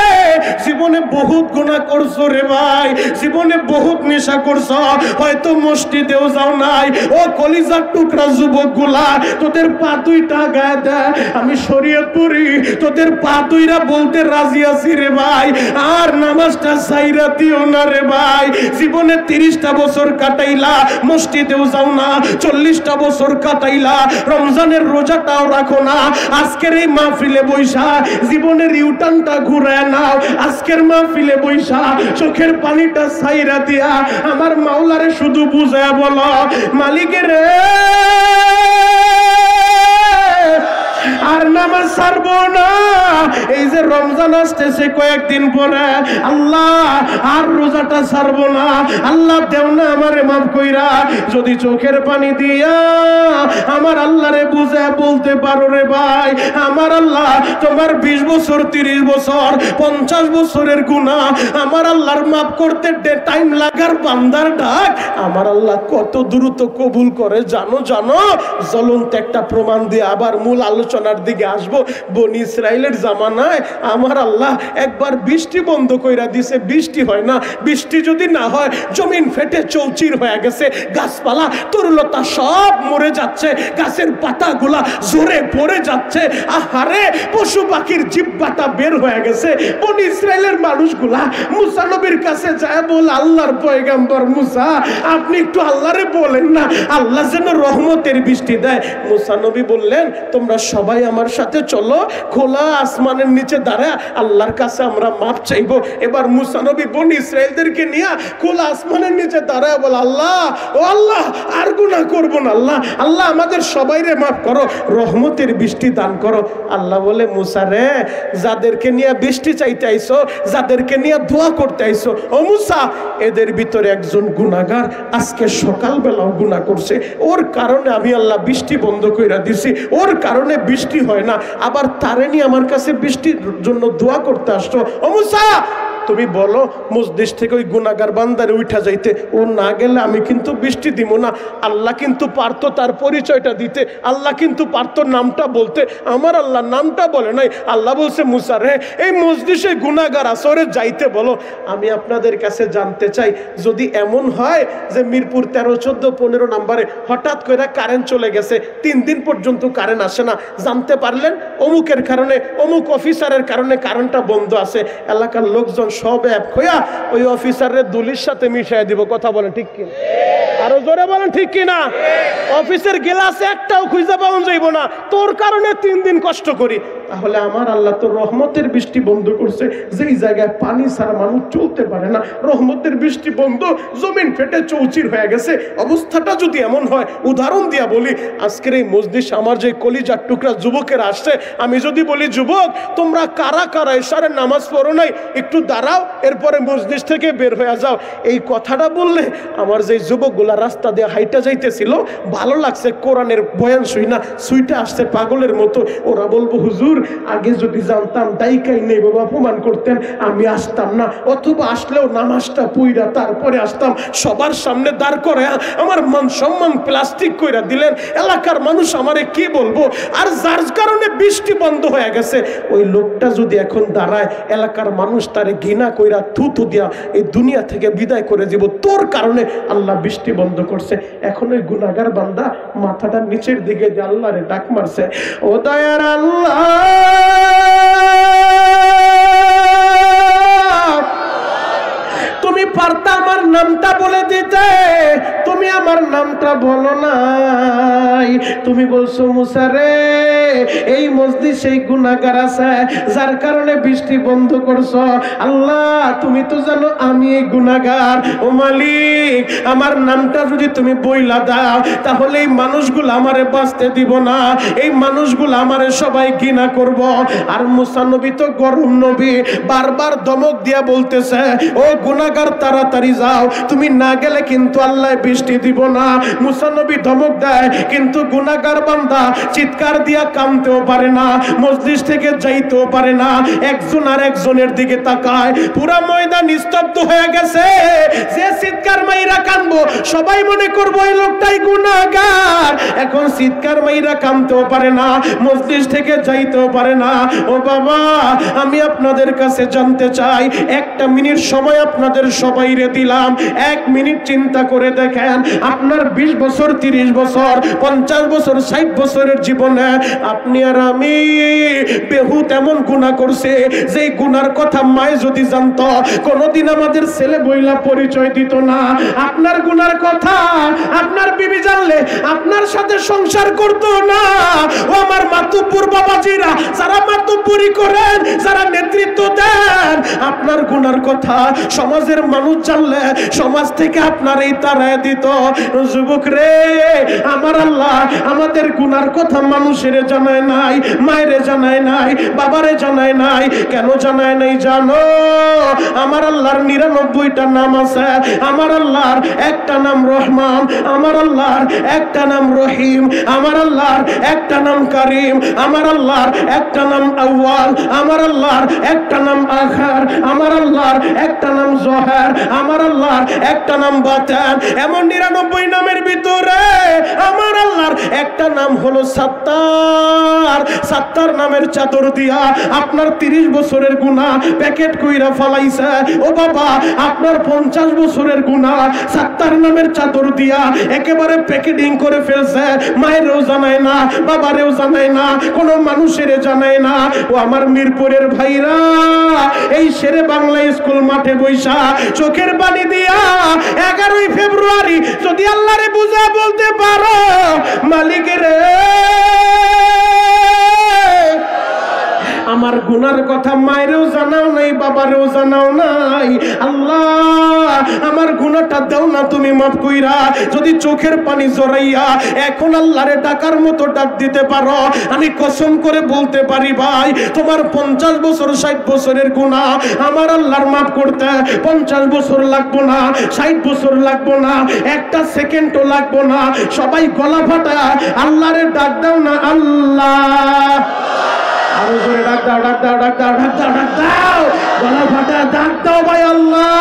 Speaker 1: জীবনে বহুত গুনাহ করছো রে ভাই, জীবনে বহুত নেশা করছো, হয়তো মসজিদেও যাও নাই। ও কলিজার টুকরা যুবক গুলা, তোদের পা দুইটা গায়ে দে, আমি শরীয়ত পড়ি, তোদের পা দুইরা বলতে রাজি আছি রে ভাই, আর নামাজটা ছাইরা দিও না রে ভাই। জীবনে 30টা বছর কাটাইলা, মসজিদেও যাও না, 40টা বছর কাটাইলা, রমজানের রোজাটাও রাখো না, আজকের এই মাহফিলে বৈশা জীবনের ইউটার্নটা ঘুরায় নাও। আজকের মাহফিলে বৈশা চোখের পানিটা ছাইরা দিয়া আমার মাওলারে শুধু বুঝায়া বলো, মালিকের আর নামাজ ছাড়বো না। এই যে রমজান আসতেছে কয়েকদিন পরে, আল্লাহ আর রোজাটা ছাড়বো না, আল্লাহ দেও না আমারে মাফ কইরা। যদি চোখের পানি দিয়া আমার আল্লাহরে বুঝে বলতে পারো রে ভাই, আমার আল্লাহ তোমার 20 বছর 30 বছর 50 বছরের গুনাহ আমার আল্লাহর মাফ করতে টাইম লাগার বান্দার ডাক আমার আল্লাহ কত দ্রুত কবুল করে জানো? জানো, জ্বলন্ত একটা প্রমাণ দিয়ে আবার মূল আলোচনার দিকে আসবো। বনি ইসরাইলের জামানায় আমার আল্লাহ একবার বৃষ্টি বন্ধ কইরা দিছে, বৃষ্টি হয় না। বৃষ্টি যদি না হয় জমিন ফেটে চৌচির হয়ে গেছে, গাছপালা তরুলতা সব মরে যাচ্ছে, গাছের পাতাগুলা জোরে পড়ে যাচ্ছে। আহারে পশু পাখির জিহ্বাটা বের হয়ে গেছে। বনি ইসরাইলের মানুষগুলা মুসা নবীর কাছে যায়, বল আল্লাহর পয়গম্বর মুসা, আপনি একটু আল্লাহরে বলেন না আল্লাহ যেন রহমতের বৃষ্টি দেয়। মুসা নবী বললেন, তোমরা সবাই আমার সাথে চলো, খোলা আসমানের নিচে দাঁড়ায় আল্লাহর কাছে আমরা মাপ চাইবো। এবার মুসা নবী বনি ইসরাইলদেরকে নিয়ে খোলা আসমানের নিচে দাঁড়ায় বল, আল্লাহ ও আল্লাহ আর গুনাহ করব না, আল্লাহ আল্লাহ আমাদের সবাইরে মাফ করো, রহমতের বৃষ্টি দান করো। আল্লাহ বলে, মুসা রে, যাদেরকে নিয়ে বৃষ্টি চাইতে আইছো, যাদেরকে নিয়ে দোয়া করতে আইছো, ও মুসা, এদের ভিতরে একজন গুনাহগার আজকে সকালবেলাও গুনাহ করছে, ওর কারণে আমি আল্লাহ বৃষ্টি বন্ধ কইরা দিছি, ওর কারণে বৃষ্টি হয় না, আবার তারে নিয়ে আমার কাছে বৃষ্টির জন্য দোয়া করতে আসছো। ও মুসা, তুমি বলো মসজিদ থেকে ওই গুনাহগার বান্দারে উঠা যাইতে, ও না গেলে আমি কিন্তু বৃষ্টি দিব না। আল্লাহ কিন্তু পারতো তার পরিচয়টা দিতে, আল্লাহ কিন্তু পারতো নামটা বলতে, আমার আল্লাহ নামটা বলে নাই। আল্লাহ বলছে, মুসা রে, এই মসজিদে গুনাহগার আসরে যাইতে বলো। আমি আপনাদের কাছে জানতে চাই, যদি এমন হয় যে মিরপুর 13, 14, 15 নম্বরে হঠাৎ করে কারেন্ট চলে গেছে, 3 দিন পর্যন্ত কারেন্ট আসে না, জানতে পারলেন অমুকের কারণে, অমুক অফিসারের কারণে কারেন্টটা বন্ধ আছে, এলাকার লোকজন সব এক হইয়া ওই অফিসারের দুলির সাথে মিশাই দিব। কথা বলেন ঠিক কিনা? আরো জোরে বলেন ঠিক কিনা? অফিসের গ্লাস একটাও খুঁজে পাওয়া যাইব না, তোর কারণে 3 দিন কষ্ট করি। তাহলে আমার আল্লাহ তো রহমতের বৃষ্টি বন্ধ করছে, যেই জায়গায় পানি ছাড়া মানুষ চলতে পারে না, রহমতের বৃষ্টি বন্ধ, জমিন ফেটে চৌচির হয়ে গেছে। অবস্থাটা যদি এমন হয়, উদাহরণ দিয়া বলি, আজকের এই মসজিদ আমার যে কলিজার টুকরা যুবকেরা আসছে, আমি যদি বলি, যুবক তোমরা কারা কারা এশারের নামাজ পড়ো নাই, একটু দাঁড়াও, এরপরে মসজিদ থেকে বের হয়ে যাও, এই কথাটা বললে আমার যে যুবকগুলা রাস্তা দিয়ে হাইটা যাইতেছিল, ভালো লাগছে, কোরআনের বয়ান শুই না সুইটা আসছে পাগলের মতো, ওরা বলবো, হুজুর আগে যদি জানতাম দায়িকাই নেই বাবা, অপমান করতেন, আমি আসতাম না, অথবা আসলেও নামাজটা পুইরা তারপরে আসতাম। সবার সামনে দাঁড় করে আমার মান সম্মান প্লাস্টিক কইরা দিলেন, এলাকার মানুষ আমারে কি বলবো? আর যার কারণে বৃষ্টি বন্ধ হয়ে গেছে, ওই লোকটা যদি এখন দাঁড়ায়, এলাকার মানুষ তারে ঘৃণা কইরা থুতু দিয়া এই দুনিয়া থেকে বিদায় করে দিব। তোর কারণে আল্লাহ বৃষ্টি বন্ধ করছে। এখন ওই গুনাহগার বান্দা মাথাটা নিচের দিকে দিয়ে আল্লাহরে ডাক মারছে, ও দয়ার আল্লাহ, তুমি পারতা আমার নামটা বলে দিতে, তুমি আমার নামটা বলো নাই। তুমি বলছো, মুসা রে, এই মসজিদ সেই গুনাহগার আছে যার কারণে বৃষ্টি বন্ধ করছো। আল্লাহ তুমি তো জানো আমি এই গুনাহগার, ও মালিক আমার নামটা যদি তুমি বইলা দাও, তাহলে এই মানুষগুলো আমারে বাঁচতে দিব না, এই মানুষগুলো আমারে সবাই ঘৃণা করব। আর মুসা নবী তো গরম নবী, বারবার ধমক দিয়া বলতেছে, ও গুনাহগার তাড়াতাড়ি যাও, তুমি না গেলে কিন্তু আল্লাহ বৃষ্টি দিব না। মুসা নবী ধমক দেয়, কিন্তু গুনাহগার বান্দা চিৎকার দিয়া কামতেও পারে না, মসজিদ থেকে যাইতেও পারে না, একজন আর একজনের দিকে তাকায়, পুরা ময়দান নিস্তব্ধ হয়ে গেছে। যে চিৎকার মাইরা কানবো সবাই মনে করবো এই লোকটাই গুনাহগার। এখন চিৎকার মাইরা কামতেও পারে না, মসজিদ থেকে যাইতেও পারে না। ও বাবা, আমি আপনাদের কাছে জানতে চাই, 1 মিনিট সময় আপনাদের সবাইরে দিলাম, 1 মিনিট চিন্তা করে দেখেন, আপনার 20 বছর, 30 বছর, 50 বছর, 60 বছরের জীবনে আপনি আর আমি বেহুত এমন গুনাহ করছে, যেই গুনার কথা মায় যদি জানতো, কোনোদিন আমাদের ছেলে বইলা পরিচয় দিত না। আপনার গুনার কথা আপনার বিবি জানলে আপনার সাথে সংসার করতো না। ও আমার মাতুব্বর বাবাজিরা, যারা মাতুব্বরি করেন, যারা নেতৃত্ব দেন, আপনার গুনার কথা সমাজের মানুষ জানলে সমাজ থেকে আপনার এই তাড়ায় দিত। যুবক রে, আমার আল্লাহ আমাদের গুনার কথা মানুষের জানায় নাই, মায়ের জানায় নাই, বাবারে জানায় নাই। কেন জানায় নাই জানো? আমার আল্লাহর 99টা নাম আছে, আমার আল্লাহর একটা নাম রহমান, আমার আল্লাহর একটা নাম রহিম, আমার আল্লাহর একটা নাম কারিম, আমার আল্লাহর একটা নাম আউয়াল, আমার আল্লাহর একটা নাম আখার, আমার আল্লাহর একটা নাম জোহর, আমার আল্লাহ আল্লাহর একটা নাম বাতেন। এমন 99 নামের ভিতরে আমার আল্লাহর একটা নাম হলো সাত্তার। সাত্তার নামের চাদর দিয়া আপনার 30 বছরের গুনাহ প্যাকেট কইরা ফলাইছে। ও বাবা, আপনার 50 বছরের গুনাহ সাত্তার নামের চাদর দিয়া একেবারে প্যাকেটিং করে ফেলছে। মায়েরও জানায় না, বাবারেও জানায় না, কোনো মানুষের জানায় না। ও আমার মিরপুরের ভাইরা, এই শেরে বাংলা স্কুল মাঠে বৈশা চোখের পানি দিয়া 11ই ফেব্রুয়ারি যদি আল্লাহরে বুঝা বলতে পারো, মালিকের আমার গুনার কথা মায়েরও জানাও নাই, বাবারেও জানাও নাই, আল্লাহ আমার গুনাহটা দাও না তুমি মাফ কইরা। যদি চোখের পানি জড়াইয়া এখন আল্লাহরে ডাকার মতো ডাক দিতে পারো, আমি কসম করে বলতে পারি ভাই, তোমার 50 বছর 60 বছরের গুনাহ আমার আল্লাহর মাফ করতে 50 বছর লাগবো না, 60 বছর লাগবো না, একটা সেকেন্ডও লাগবো না। সবাই গলা ফাটা আল্লাহরে ডাক দাও না, আল্লাহ। আরো জোরে ডাক দাও, ডাক দাও, ডাক দাও, ডাক দাও, ডাক দাও, গলা ফাটা ডাক দাও ভাই, আল্লাহ।